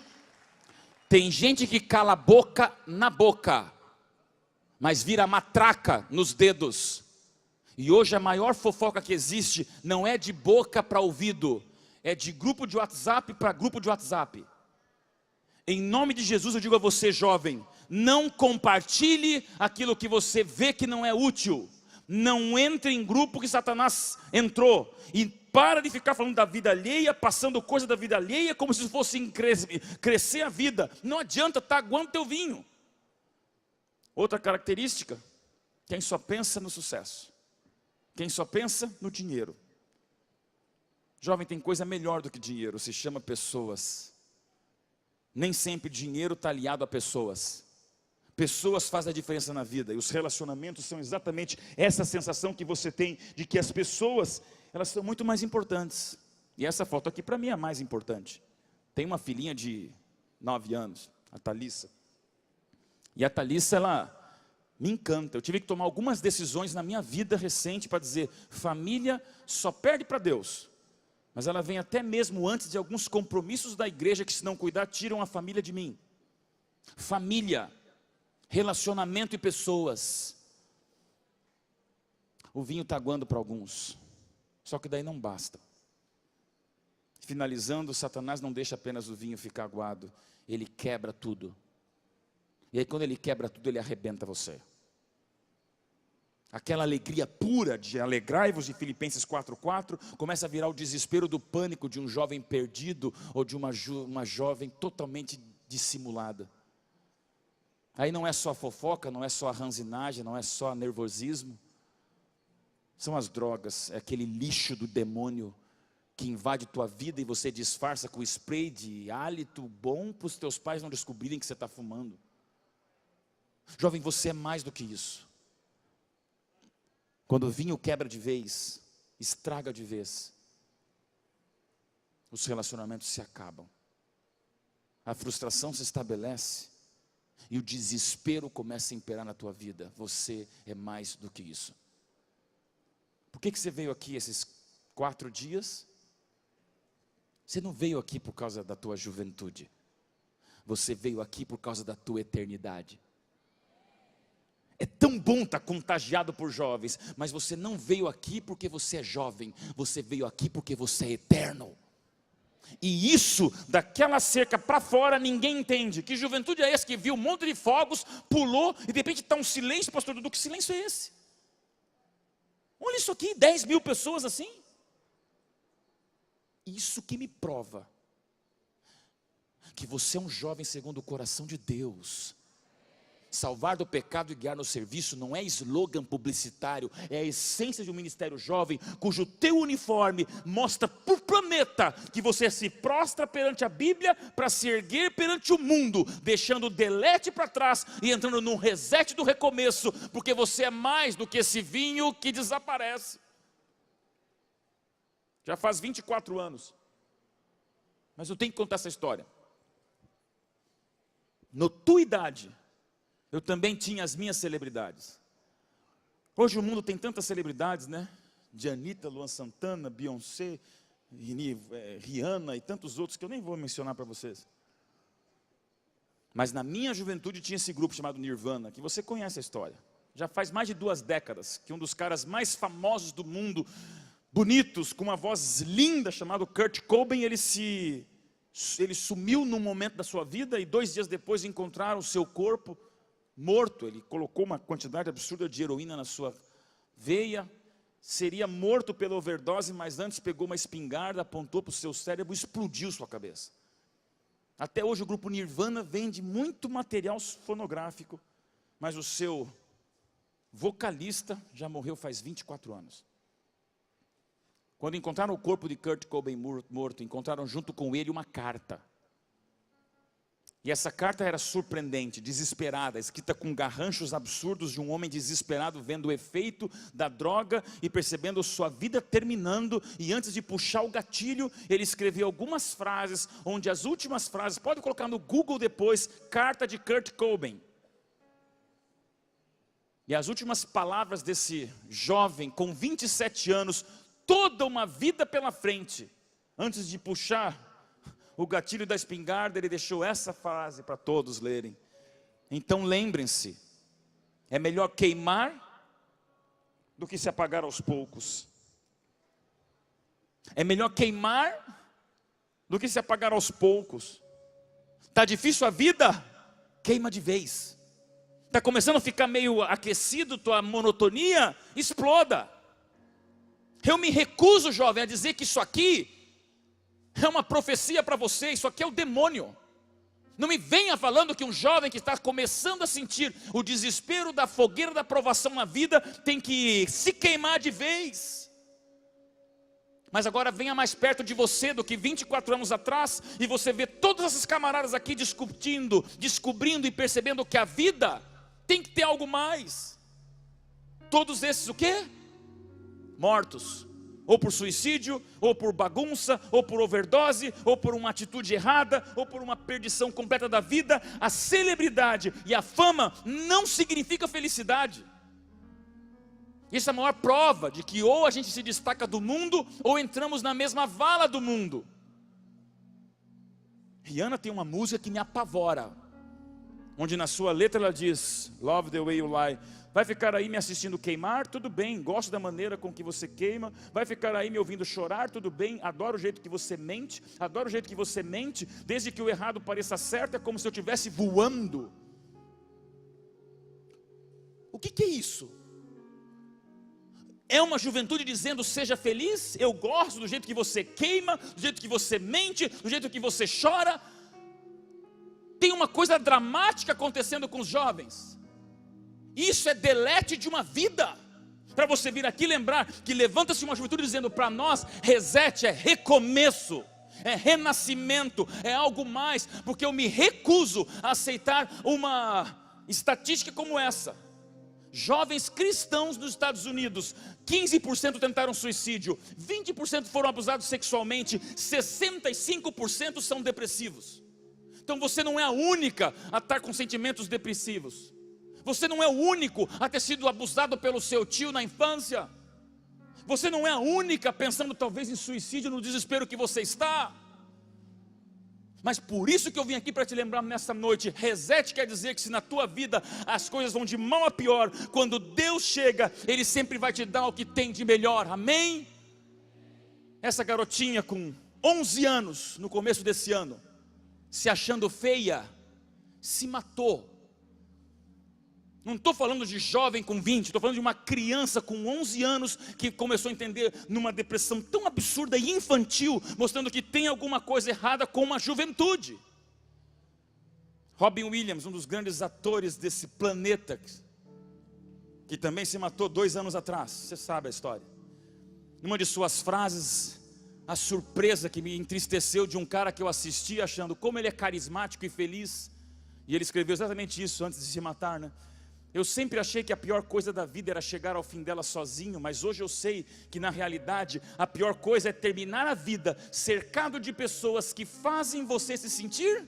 Tem gente que cala a boca na boca, mas vira matraca nos dedos. E hoje a maior fofoca que existe não é de boca para ouvido, é de grupo de WhatsApp para grupo de WhatsApp. Em nome de Jesus eu digo a você, jovem, não compartilhe aquilo que você vê que não é útil. Não entre em grupo que Satanás entrou. E para de ficar falando da vida alheia, passando coisa da vida alheia, como se fosse crescer a vida. Não adianta, está aguando teu vinho. Outra característica, quem só pensa no sucesso. Quem só pensa no dinheiro. Jovem, tem coisa melhor do que dinheiro, se chama pessoas. Nem sempre dinheiro está aliado a pessoas. Pessoas fazem a diferença na vida, e os relacionamentos são exatamente essa sensação que você tem de que as pessoas, elas são muito mais importantes. E essa foto aqui para mim é a mais importante. Tem uma filhinha de 9 anos, a Thalissa. E a Thalissa, ela me encanta. Eu tive que tomar algumas decisões na minha vida recente para dizer, família só perde para Deus. Mas ela vem até mesmo antes de alguns compromissos da igreja que, se não cuidar, tiram a família de mim. Família, relacionamento e pessoas. O vinho está aguando para alguns, só que daí não basta. Finalizando, Satanás não deixa apenas o vinho ficar aguado, ele quebra tudo. E aí quando ele quebra tudo, ele arrebenta você. Aquela alegria pura de alegrai-vos de Filipenses 4:4, começa a virar o desespero do pânico de um jovem perdido, ou de uma jovem totalmente dissimulada. Aí não é só fofoca, não é só a ranzinagem, não é só nervosismo. São as drogas, é aquele lixo do demônio que invade tua vida e você disfarça com spray de hálito bom para os teus pais não descobrirem que você está fumando. Jovem, você é mais do que isso. Quando o vinho quebra de vez, estraga de vez, os relacionamentos se acabam. A frustração se estabelece. e o desespero começa a imperar na tua vida, você é mais do que isso. Por que você veio aqui esses 4 dias? Você não veio aqui por causa da tua juventude, você veio aqui por causa da tua eternidade. É tão bom estar contagiado por jovens, mas você não veio aqui porque você é jovem, você veio aqui porque você é eterno. E isso, daquela cerca para fora, ninguém entende. Que juventude é essa que viu um monte de fogos, pulou, e de repente está um silêncio, pastor Dudu, que silêncio é esse? Olha isso aqui, 10 mil pessoas assim. Isso que me prova que você é um jovem segundo o coração de Deus. Salvar do pecado e guiar no serviço não é slogan publicitário, é a essência de um ministério jovem, cujo teu uniforme mostra para o planeta que você se prostra perante a Bíblia para se erguer perante o mundo, deixando o delete para trás e entrando num reset do recomeço, porque você é mais do que esse vinho que desaparece. Já faz 24 anos, mas eu tenho que contar essa história. Na tua idade, eu também tinha as minhas celebridades. Hoje o mundo tem tantas celebridades, né? De Anitta, Luan Santana, Beyoncé, Rihanna e tantos outros que eu nem vou mencionar para vocês. Mas na minha juventude tinha esse grupo chamado Nirvana, que você conhece a história. Já faz mais de 2 décadas que um dos caras mais famosos do mundo, bonitos, com uma voz linda, chamado Kurt Cobain, ele sumiu num momento da sua vida e 2 dias depois encontraram o seu corpo morto. Ele colocou uma quantidade absurda de heroína na sua veia, seria morto pela overdose, mas antes pegou uma espingarda, apontou para o seu cérebro e explodiu sua cabeça. Até hoje o grupo Nirvana vende muito material fonográfico, mas o seu vocalista já morreu faz 24 anos. Quando encontraram o corpo de Kurt Cobain morto, encontraram junto com ele uma carta. E essa carta era surpreendente, desesperada, escrita com garranchos absurdos de um homem desesperado vendo o efeito da droga e percebendo sua vida terminando. E antes de puxar o gatilho, ele escreveu algumas frases, onde as últimas frases, pode colocar no Google depois, carta de Kurt Cobain. E as últimas palavras desse jovem com 27 anos, toda uma vida pela frente, antes de puxar o gatilho da espingarda, ele deixou essa frase para todos lerem. Então lembrem-se, é melhor queimar do que se apagar aos poucos. É melhor queimar do que se apagar aos poucos. Está difícil a vida? Queima de vez. Está começando a ficar meio aquecido tua monotonia? Exploda. Eu me recuso, jovem, a dizer que isso aqui é uma profecia para você, isso aqui é o demônio. Não me venha falando que um jovem que está começando a sentir o desespero da fogueira da provação na vida tem que se queimar de vez. Mas agora venha mais perto de você do que 24 anos atrás e você vê todos esses camaradas aqui discutindo, descobrindo e percebendo que a vida tem que ter algo mais. Todos esses o quê? Mortos. Ou por suicídio, ou por bagunça, ou por overdose, ou por uma atitude errada, ou por uma perdição completa da vida. A celebridade e a fama não significa felicidade. Isso é a maior prova de que ou a gente se destaca do mundo, ou entramos na mesma vala do mundo. Rihanna tem uma música que me apavora, onde na sua letra ela diz, Love the way you lie. Vai ficar aí me assistindo queimar? Tudo bem, gosto da maneira com que você queima. Vai ficar aí me ouvindo chorar? Tudo bem, adoro o jeito que você mente. Adoro o jeito que você mente. Desde que o errado pareça certo, é como se eu estivesse voando. O que é isso? É uma juventude dizendo, seja feliz? Eu gosto do jeito que você queima, do jeito que você mente, do jeito que você chora. Tem uma coisa dramática acontecendo com os jovens. Isso é delete de uma vida. Para você vir aqui lembrar que levanta-se uma juventude dizendo para nós, reset é recomeço, é renascimento, é algo mais. Porque eu me recuso a aceitar uma estatística como essa. Jovens cristãos nos Estados Unidos, 15% tentaram suicídio, 20% foram abusados sexualmente, 65% são depressivos. Então você não é a única a estar com sentimentos depressivos. Você não é o único a ter sido abusado pelo seu tio na infância. Você não é a única pensando talvez em suicídio no desespero que você está. Mas por isso que eu vim aqui para te lembrar nessa noite, reset quer dizer que se na tua vida as coisas vão de mal a pior, quando Deus chega, Ele sempre vai te dar o que tem de melhor, amém? Essa garotinha com 11 anos, no começo desse ano, se achando feia, se matou. Não estou falando de jovem com 20, estou falando de uma criança com 11 anos que começou a entender numa depressão tão absurda e infantil, mostrando que tem alguma coisa errada com a juventude. Robin Williams, um dos grandes atores desse planeta, que também se matou 2 anos atrás, você sabe a história. Numa de suas frases, a surpresa que me entristeceu de um cara que eu assisti achando como ele é carismático e feliz, e ele escreveu exatamente isso antes de se matar, né? Eu sempre achei que a pior coisa da vida era chegar ao fim dela sozinho, mas hoje eu sei que na realidade a pior coisa é terminar a vida cercado de pessoas que fazem você se sentir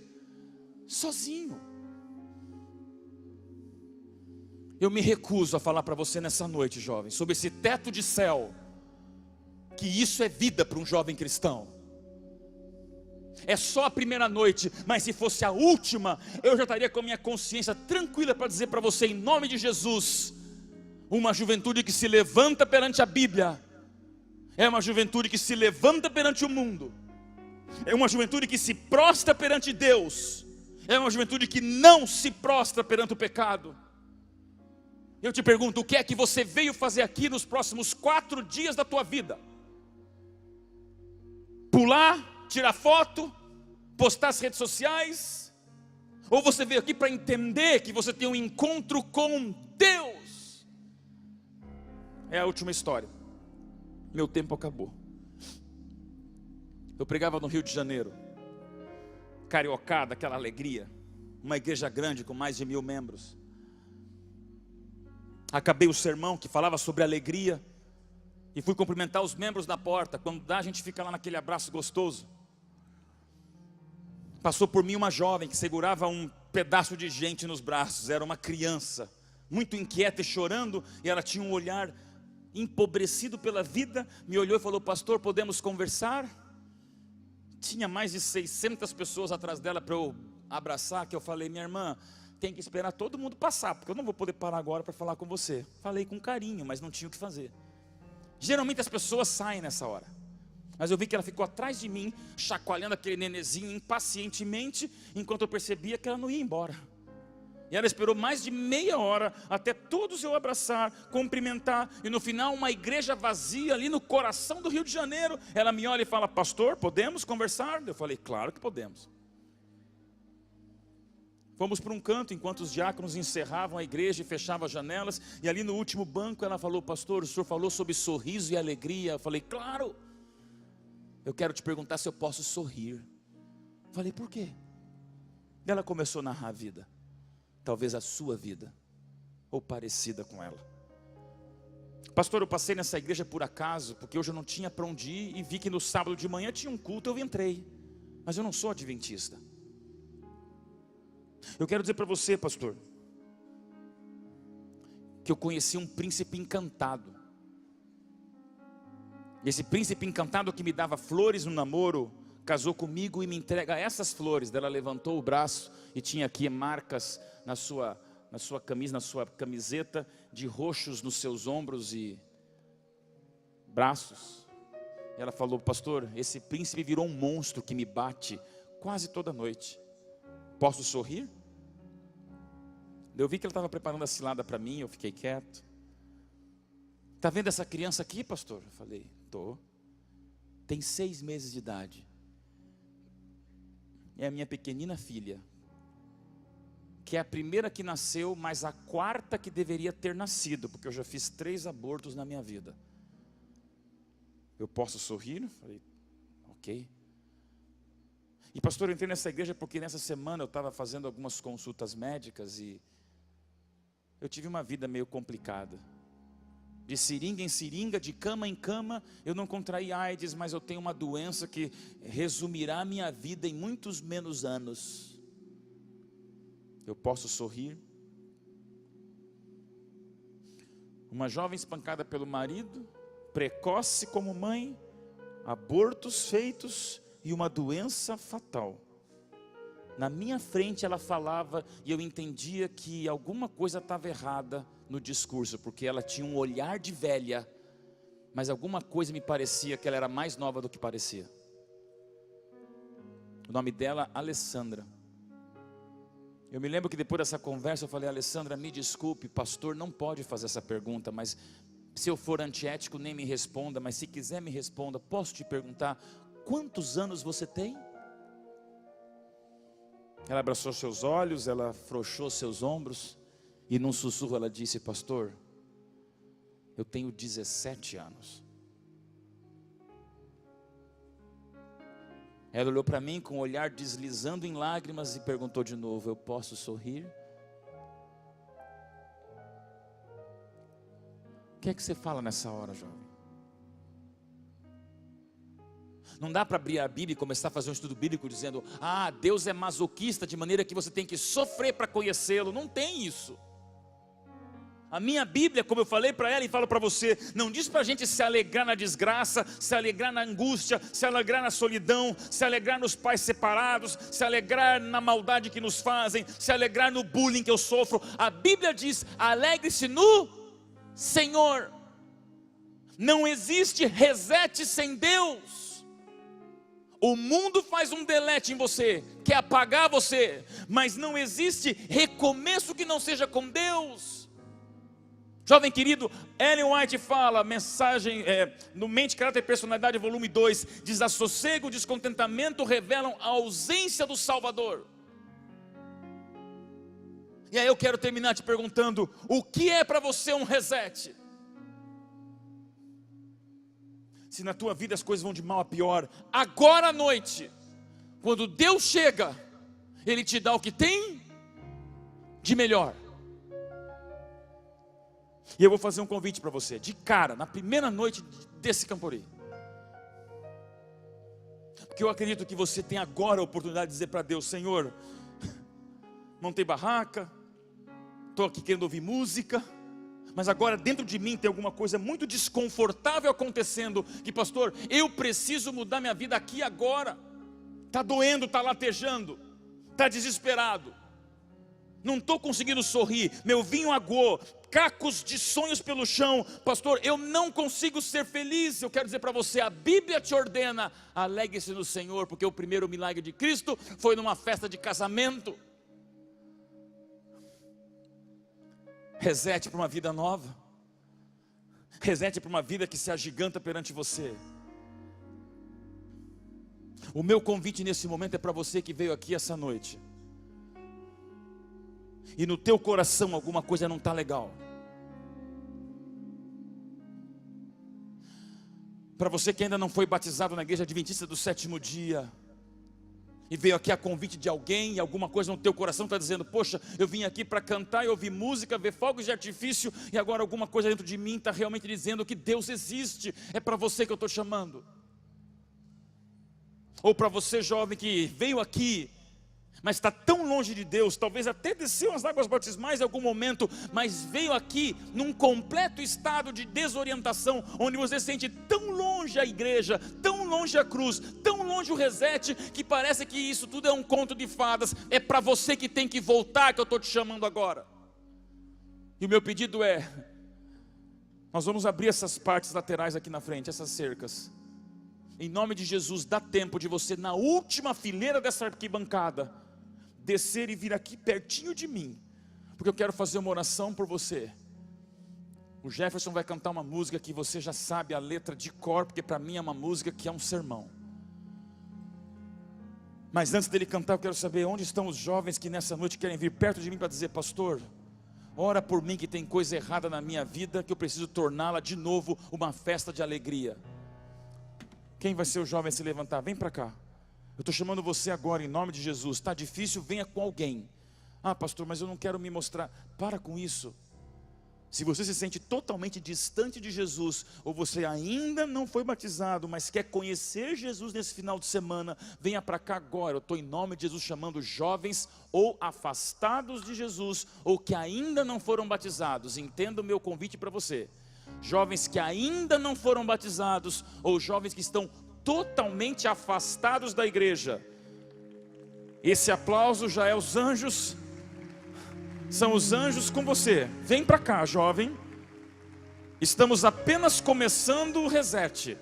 sozinho. Eu me recuso a falar para você nessa noite, jovem, sobre esse teto de céu, que isso é vida para um jovem cristão. É só a primeira noite, mas se fosse a última, eu já estaria com a minha consciência tranquila para dizer para você, em nome de Jesus, uma juventude que se levanta perante a Bíblia, é uma juventude que se levanta perante o mundo, é uma juventude que se prostra perante Deus, é uma juventude que não se prostra perante o pecado. Eu te pergunto, o que é que você veio fazer aqui nos próximos 4 dias da tua vida? Pular? Tirar foto, postar as redes sociais, ou você veio aqui para entender que você tem um encontro com Deus? É a última história. Meu tempo acabou. Eu pregava no Rio de Janeiro, cariocada, aquela alegria, uma igreja grande com mais de 1000 membros. Acabei o sermão que falava sobre alegria e fui cumprimentar os membros na porta. Quando dá, a gente fica lá naquele abraço gostoso. Passou por mim uma jovem que segurava um pedaço de gente nos braços. Era uma criança, muito inquieta e chorando, e ela tinha um olhar empobrecido pela vida. Me olhou e falou: pastor, podemos conversar? Tinha mais de 600 pessoas atrás dela para eu abraçar, que eu falei: minha irmã, tem que esperar todo mundo passar, porque eu não vou poder parar agora para falar com você. Falei com carinho, mas não tinha o que fazer. Geralmente as pessoas saem nessa hora, mas eu vi que ela ficou atrás de mim, chacoalhando aquele nenezinho impacientemente, enquanto eu percebia que ela não ia embora. E ela esperou mais de meia hora, até todos eu abraçar, cumprimentar, e no final uma igreja vazia, ali no coração do Rio de Janeiro. Ela me olha e fala: pastor, podemos conversar? Eu falei: claro que podemos. Fomos para um canto, enquanto os diáconos encerravam a igreja e fechavam as janelas, e ali no último banco ela falou: pastor, o senhor falou sobre sorriso e alegria. Eu falei: claro. Eu quero te perguntar se eu posso sorrir. Falei: por quê? Ela começou a narrar a vida, talvez a sua vida, ou parecida com ela. Pastor, eu passei nessa igreja por acaso, porque hoje eu não tinha para onde ir, e vi que no sábado de manhã tinha um culto, eu entrei, mas eu não sou adventista. Eu quero dizer para você, pastor, que eu conheci um príncipe encantado. Esse príncipe encantado que me dava flores no namoro, casou comigo e me entrega essas flores. Ela levantou o braço e tinha aqui marcas na sua camisa, na sua camiseta, de roxos nos seus ombros e braços. E ela falou: pastor, esse príncipe virou um monstro que me bate quase toda noite. Posso sorrir? Eu vi que ela estava preparando a cilada para mim, eu fiquei quieto. Está vendo essa criança aqui, pastor? Eu falei: estou. Tem 6 meses de idade. É a minha pequenina filha, que é a primeira que nasceu, mas a 4ª que deveria ter nascido, porque eu já fiz 3 abortos na minha vida. Eu posso sorrir? Eu falei: ok. E pastor, eu entrei nessa igreja porque nessa semana eu estava fazendo algumas consultas médicas e eu tive uma vida meio complicada. De seringa em seringa, de cama em cama. Eu não contraí AIDS, mas eu tenho uma doença que resumirá a minha vida em muitos menos anos. Eu posso sorrir. Uma jovem espancada pelo marido, precoce como mãe, abortos feitos e uma doença fatal. Na minha frente ela falava e eu entendia que alguma coisa estava errada no discurso, porque ela tinha um olhar de velha, mas alguma coisa me parecia que ela era mais nova do que parecia. O nome dela, Alessandra. Eu me lembro que depois dessa conversa eu falei: Alessandra, me desculpe, pastor não pode fazer essa pergunta, mas se eu for antiético nem me responda, mas se quiser me responda. Posso te perguntar, quantos anos você tem? Ela abraçou seus olhos, ela afrouxou seus ombros e num sussurro ela disse: pastor, eu tenho 17 anos. Ela olhou para mim com o olhar deslizando em lágrimas e perguntou de novo: eu posso sorrir? O que é que você fala nessa hora, jovem? Não dá para abrir a Bíblia e começar a fazer um estudo bíblico dizendo: ah, Deus é masoquista de maneira que você tem que sofrer para conhecê-lo. Não tem isso. A minha Bíblia, como eu falei para ela e falo para você, não diz para a gente se alegrar na desgraça, se alegrar na angústia, se alegrar na solidão, se alegrar nos pais separados, se alegrar na maldade que nos fazem, se alegrar no bullying que eu sofro. A Bíblia diz: alegre-se no Senhor. Não existe reset sem Deus. O mundo faz um delete em você, quer apagar você, mas não existe recomeço que não seja com Deus. Jovem querido, Ellen White fala, mensagem no Mente, Caráter e Personalidade, volume 2, desassossego, descontentamento revelam a ausência do Salvador. E aí eu quero terminar te perguntando: o que é para você um reset? Se na tua vida as coisas vão de mal a pior, agora à noite, quando Deus chega, Ele te dá o que tem de melhor. E eu vou fazer um convite para você, de cara, na primeira noite desse Camporê. Porque eu acredito que você tem agora a oportunidade de dizer para Deus: Senhor, montei barraca, estou aqui querendo ouvir música, mas agora dentro de mim tem alguma coisa muito desconfortável acontecendo, que pastor, eu preciso mudar minha vida aqui agora. Está doendo, está latejando, está desesperado, não estou conseguindo sorrir, meu vinho aguou, cacos de sonhos pelo chão, pastor, eu não consigo ser feliz. Eu quero dizer para você, a Bíblia te ordena: alegre-se no Senhor, porque o primeiro milagre de Cristo foi numa festa de casamento. Resete para uma vida nova, resete para uma vida que se agiganta perante você. O meu convite nesse momento é para você que veio aqui essa noite e no teu coração alguma coisa não está legal. Para você que ainda não foi batizado na igreja adventista do sétimo dia, e veio aqui a convite de alguém, e alguma coisa no teu coração está dizendo: poxa, eu vim aqui para cantar e ouvir música, ver fogos de artifício, e agora alguma coisa dentro de mim está realmente dizendo que Deus existe. É para você que eu estou chamando. Ou para você, jovem, que veio aqui, mas está tão longe de Deus, talvez até desceu as águas batismais em algum momento, mas veio aqui num completo estado de desorientação, onde você sente tão longe a igreja, tão longe a cruz, tão longe o reset, que parece que isso tudo é um conto de fadas. É para você que tem que voltar que eu estou te chamando agora. E o meu pedido é: nós vamos abrir essas partes laterais aqui na frente, essas cercas. Em nome de Jesus, dá tempo de você, na última fileira dessa arquibancada, descer e vir aqui pertinho de mim, porque eu quero fazer uma oração por você. O Jefferson vai cantar uma música que você já sabe a letra de cor, porque para mim é uma música que é um sermão. Mas antes dele cantar, eu quero saber onde estão os jovens que nessa noite querem vir perto de mim para dizer: pastor, ora por mim que tem coisa errada na minha vida, que eu preciso torná-la de novo uma festa de alegria. Quem vai ser o jovem a se levantar? Vem para cá. Eu estou chamando você agora em nome de Jesus. Está difícil? Venha com alguém. Ah, pastor, mas eu não quero me mostrar. Para com isso. Se você se sente totalmente distante de Jesus, ou você ainda não foi batizado, mas quer conhecer Jesus nesse final de semana, venha para cá agora. Eu estou em nome de Jesus chamando jovens ou afastados de Jesus, ou que ainda não foram batizados. Entenda o meu convite para você. Jovens que ainda não foram batizados, ou jovens que estão totalmente afastados da igreja. Esse aplauso já é os anjos. São os anjos com você. Vem para cá, jovem. Estamos apenas começando o reset.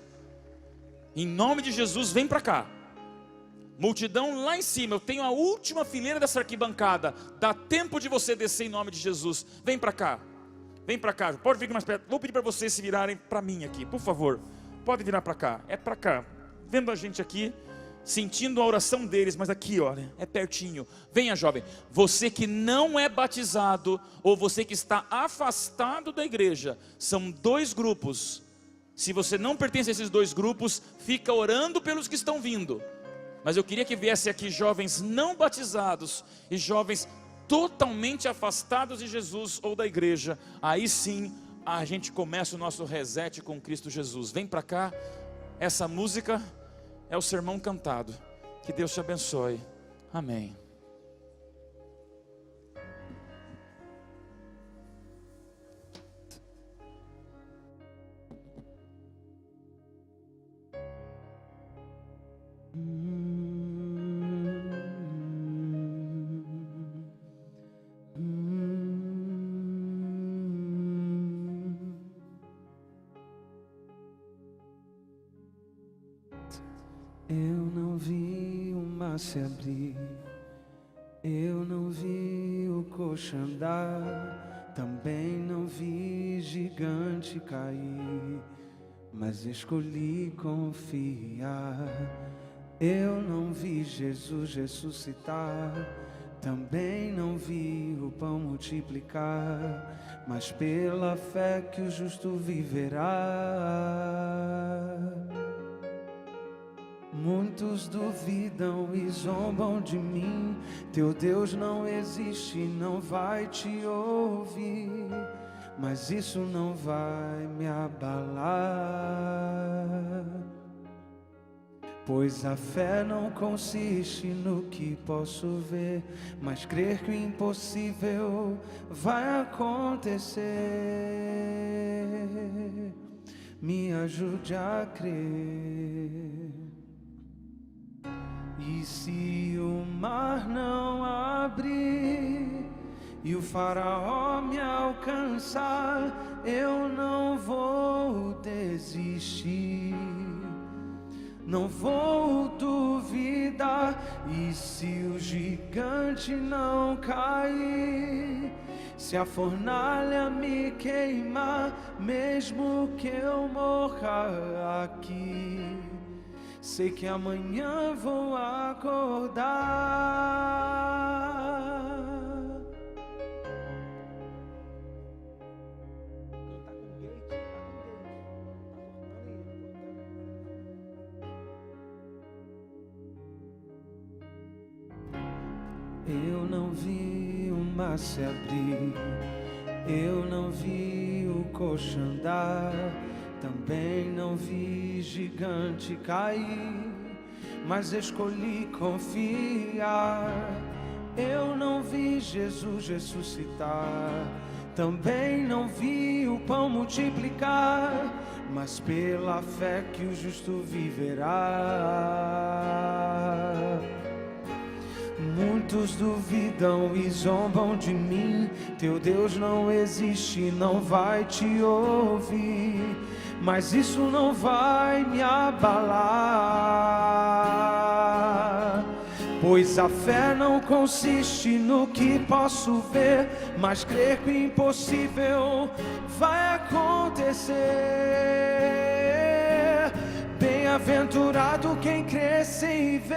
Em nome de Jesus, vem para cá. Multidão lá em cima. Eu tenho a última fileira dessa arquibancada. Dá tempo de você descer em nome de Jesus. Vem para cá. Vem para cá. Pode vir mais perto. Vou pedir para vocês se virarem para mim aqui, por favor. Pode virar para cá. É para cá. Vendo a gente aqui, sentindo a oração deles, mas aqui, olha, é pertinho. Venha, jovem. Você que não é batizado, ou você que está afastado da igreja, são dois grupos. Se você não pertence a esses dois grupos, fica orando pelos que estão vindo. Mas eu queria que viesse aqui jovens não batizados e jovens totalmente afastados de Jesus ou da igreja. Aí sim, a gente começa o nosso reset com Cristo Jesus. Vem para cá. Essa música é o sermão cantado. Que Deus te abençoe. Amém. Eu não vi o mar se abrir, eu não vi o coxo andar, também não vi gigante cair, mas escolhi confiar. Eu não vi Jesus ressuscitar, também não vi o pão multiplicar, mas pela fé que o justo viverá. Muitos duvidam e zombam de mim. Teu Deus não existe, não vai te ouvir, mas isso não vai me abalar. Pois a fé não consiste no que posso ver, mas crer que o impossível vai acontecer. Me ajude a crer. E se o mar não abrir e o faraó me alcançar, eu não vou desistir, não vou duvidar. E se o gigante não cair, se a fornalha me queimar, mesmo que eu morra aqui, sei que amanhã vou acordar. Não tá com gate, tá com gate. Eu não vi o mar se abrir, eu não vi o coxo andar, também não vi gigante cair, mas escolhi confiar. Eu não vi Jesus ressuscitar, também não vi o pão multiplicar, mas pela fé que o justo viverá. Muitos duvidam e zombam de mim. Teu Deus não existe, não vai te ouvir, mas isso não vai me abalar. Pois a fé não consiste no que posso ver, mas crer que o impossível vai acontecer. Bem-aventurado quem crê sem ver.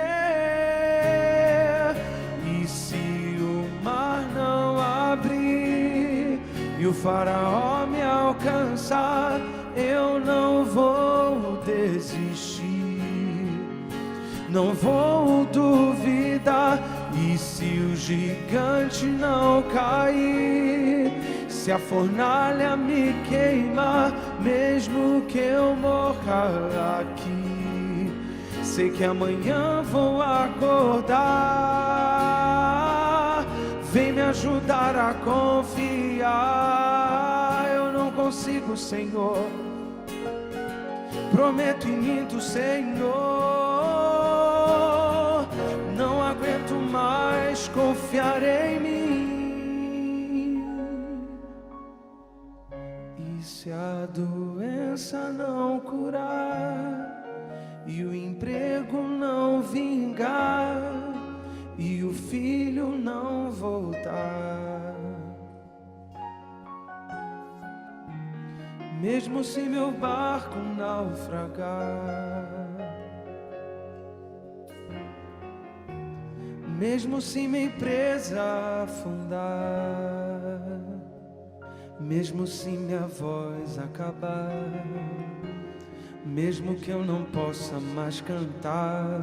E se o mar não abrir e o faraó me alcançar, eu não vou desistir, não vou duvidar. E se o gigante não cair, Se a fornalha me queimar, mesmo que eu morra aqui, sei que amanhã vou acordar. Vem me ajudar a confiar. Eu não consigo, Senhor. Prometo e minto, Senhor. Não aguento mais confiar em mim. E se a doença não curar, e o emprego não vingar, e o filho não voltar, mesmo se meu barco naufragar, mesmo se minha empresa afundar, mesmo se minha voz acabar, mesmo que eu não possa mais cantar,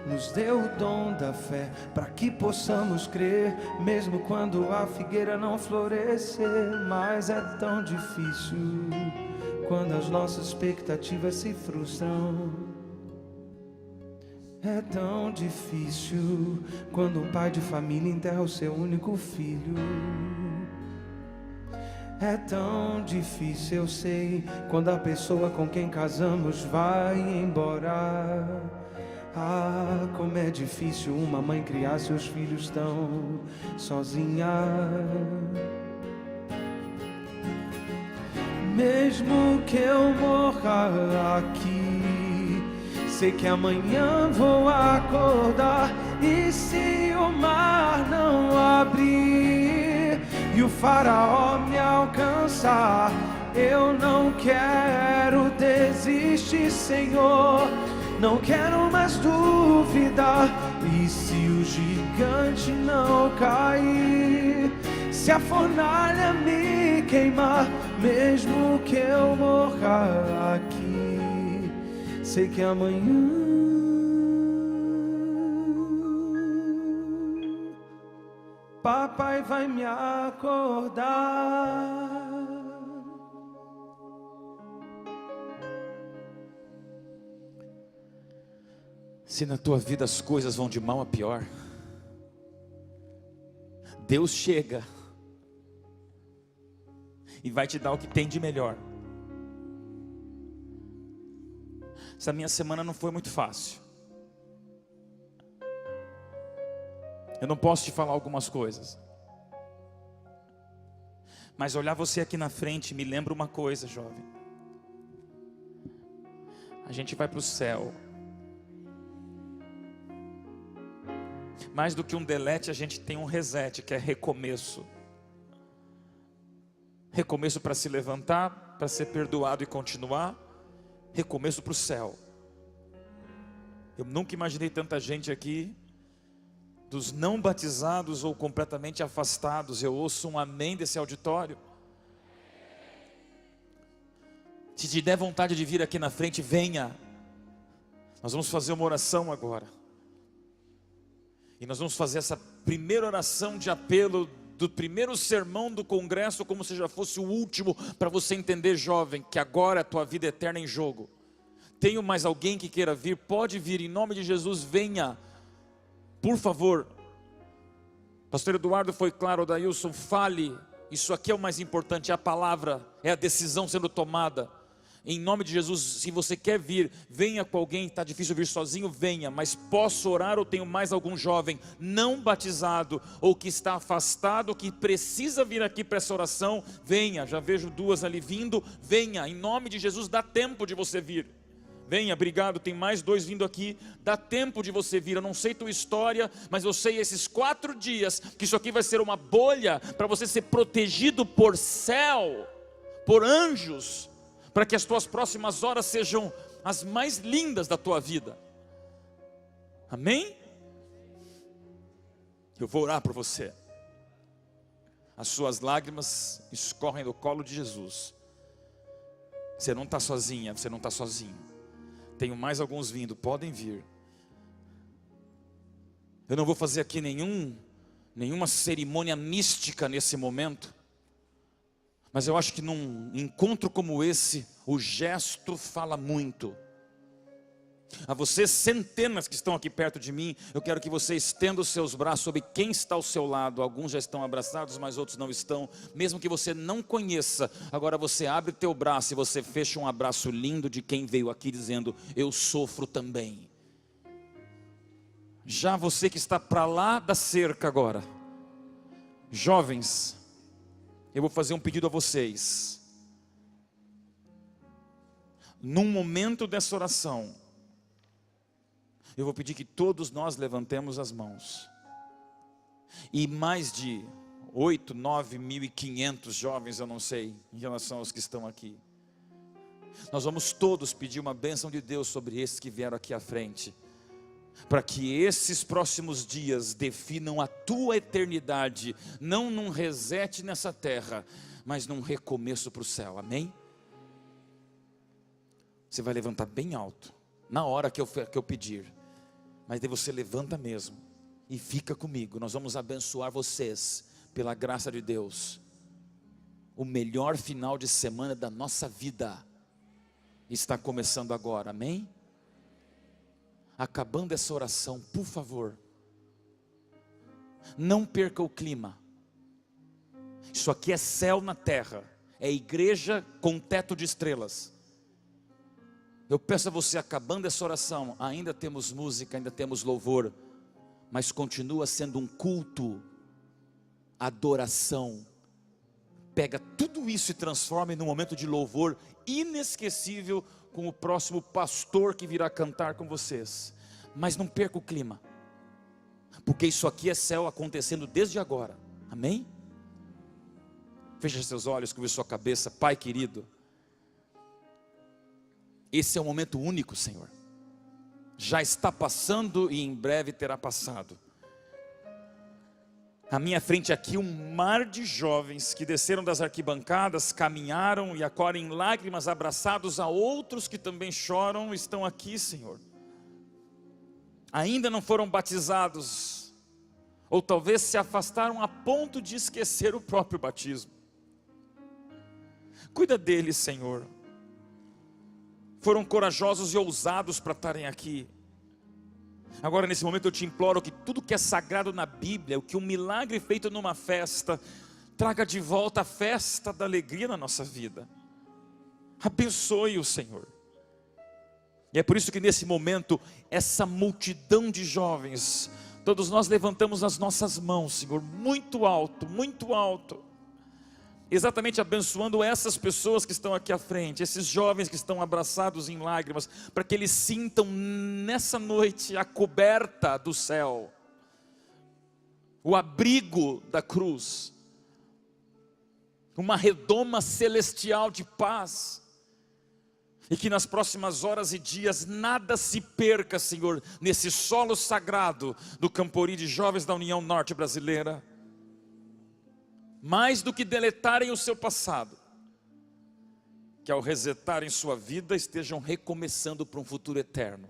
nos dê o dom da fé, para que possamos crer, mesmo quando a figueira não florescer. Mas é tão difícil quando as nossas expectativas se frustram. É tão difícil quando um pai de família enterra o seu único filho. É tão difícil, eu sei, quando a pessoa com quem casamos vai embora. Ah, como é difícil uma mãe criar seus filhos tão sozinha. Mesmo que eu morra aqui, sei que amanhã vou acordar. E se o mar não abrir e o faraó me alcançar, eu não quero desistir, Senhor. Não quero mais duvidar. E se o gigante não cair, se a fornalha me queimar, mesmo que eu morra aqui, sei que amanhã papai vai me acordar. Se na tua vida as coisas vão de mal a pior, Deus chega e vai te dar o que tem de melhor. Essa minha semana não foi muito fácil. Eu não posso te falar algumas coisas, mas olhar você aqui na frente me lembra uma coisa, jovem. A gente vai para o céu. Mais do que um delete, a gente tem um reset, que é recomeço. Recomeço para se levantar, para ser perdoado e continuar. Recomeço para o céu. Eu nunca imaginei tanta gente aqui, dos não batizados ou completamente afastados. Eu ouço um amém desse auditório. Se te der vontade de vir aqui na frente, venha. Nós vamos fazer uma oração agora. E nós vamos fazer essa primeira oração de apelo do primeiro sermão do congresso, como se já fosse o último, para você entender, jovem, que agora a tua vida eterna é em jogo. Tenho mais alguém que queira vir? Pode vir, em nome de Jesus, venha. Por favor. Pastor Eduardo foi claro, Dailson, fale. Isso aqui é o mais importante, é a palavra, é a decisão sendo tomada. Em nome de Jesus, se você quer vir, venha com alguém. Está difícil vir sozinho, venha. Mas posso orar ou tenho mais algum jovem não batizado, ou que está afastado, que precisa vir aqui para essa oração? Venha, já vejo duas ali vindo. Venha, em nome de Jesus, dá tempo de você vir. Venha, obrigado, tem mais dois vindo aqui. Dá tempo de você vir. Eu não sei tua história, mas eu sei esses 4 dias, que isso aqui vai ser uma bolha, para você ser protegido por céu, por anjos, para que as tuas próximas horas sejam as mais lindas da tua vida. Amém? Eu vou orar por você. As suas lágrimas escorrem do colo de Jesus. Você não está sozinha, você não está sozinho. Tenho mais alguns vindo, podem vir. Eu não vou fazer aqui nenhuma cerimônia mística nesse momento. Mas eu acho que num encontro como esse, o gesto fala muito. A vocês, centenas que estão aqui perto de mim, eu quero que você estenda os seus braços sobre quem está ao seu lado. Alguns já estão abraçados, mas outros não estão. Mesmo que você não conheça, agora você abre teu braço e você fecha um abraço lindo de quem veio aqui dizendo: eu sofro também. Já você que está para lá da cerca agora, jovens, eu vou fazer um pedido a vocês. Num momento dessa oração, eu vou pedir que todos nós levantemos as mãos. E mais de 8, 9.500 jovens, eu não sei, em relação aos que estão aqui. Nós vamos todos pedir uma bênção de Deus sobre esses que vieram aqui à frente. Para que esses próximos dias definam a tua eternidade. Não num reset nessa terra, mas num recomeço para o céu, amém? Você vai levantar bem alto, na hora que eu pedir. Mas daí você levanta mesmo e fica comigo. Nós vamos abençoar vocês pela graça de Deus. O melhor final de semana da nossa vida está começando agora, amém? Acabando essa oração, por favor, não perca o clima. Isso aqui é céu na terra, é igreja com teto de estrelas. Eu peço a você, acabando essa oração, ainda temos música, ainda temos louvor, mas continua sendo um culto, adoração. Pega tudo isso e transforma em um momento de louvor inesquecível com o próximo pastor que virá cantar com vocês. Mas não perca o clima, porque isso aqui é céu acontecendo desde agora, amém? Feche seus olhos, curve sua cabeça. Pai querido, esse é um momento único, Senhor. Já está passando e em breve terá passado. À minha frente aqui um mar de jovens que desceram das arquibancadas, caminharam e agora em lágrimas, abraçados a outros que também choram, estão aqui, Senhor. Ainda não foram batizados, ou talvez se afastaram a ponto de esquecer o próprio batismo. Cuida deles, Senhor. Foram corajosos e ousados para estarem aqui. Agora nesse momento eu te imploro que tudo que é sagrado na Bíblia, o que um milagre feito numa festa, traga de volta a festa da alegria na nossa vida. Abençoe o Senhor. E é por isso que nesse momento, essa multidão de jovens, todos nós levantamos as nossas mãos, Senhor, muito alto, exatamente abençoando essas pessoas que estão aqui à frente, esses jovens que estão abraçados em lágrimas, para que eles sintam nessa noite a coberta do céu, o abrigo da cruz, uma redoma celestial de paz, e que nas próximas horas e dias nada se perca, Senhor, nesse solo sagrado do Campori de Jovens da União Norte Brasileira. Mais do que deletarem o seu passado, que ao resetarem sua vida estejam recomeçando para um futuro eterno.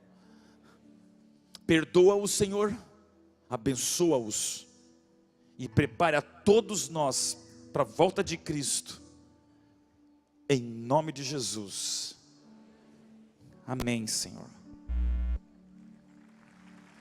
Perdoa-os, Senhor, abençoa-os e prepare a todos nós para a volta de Cristo, em nome de Jesus, amém, Senhor.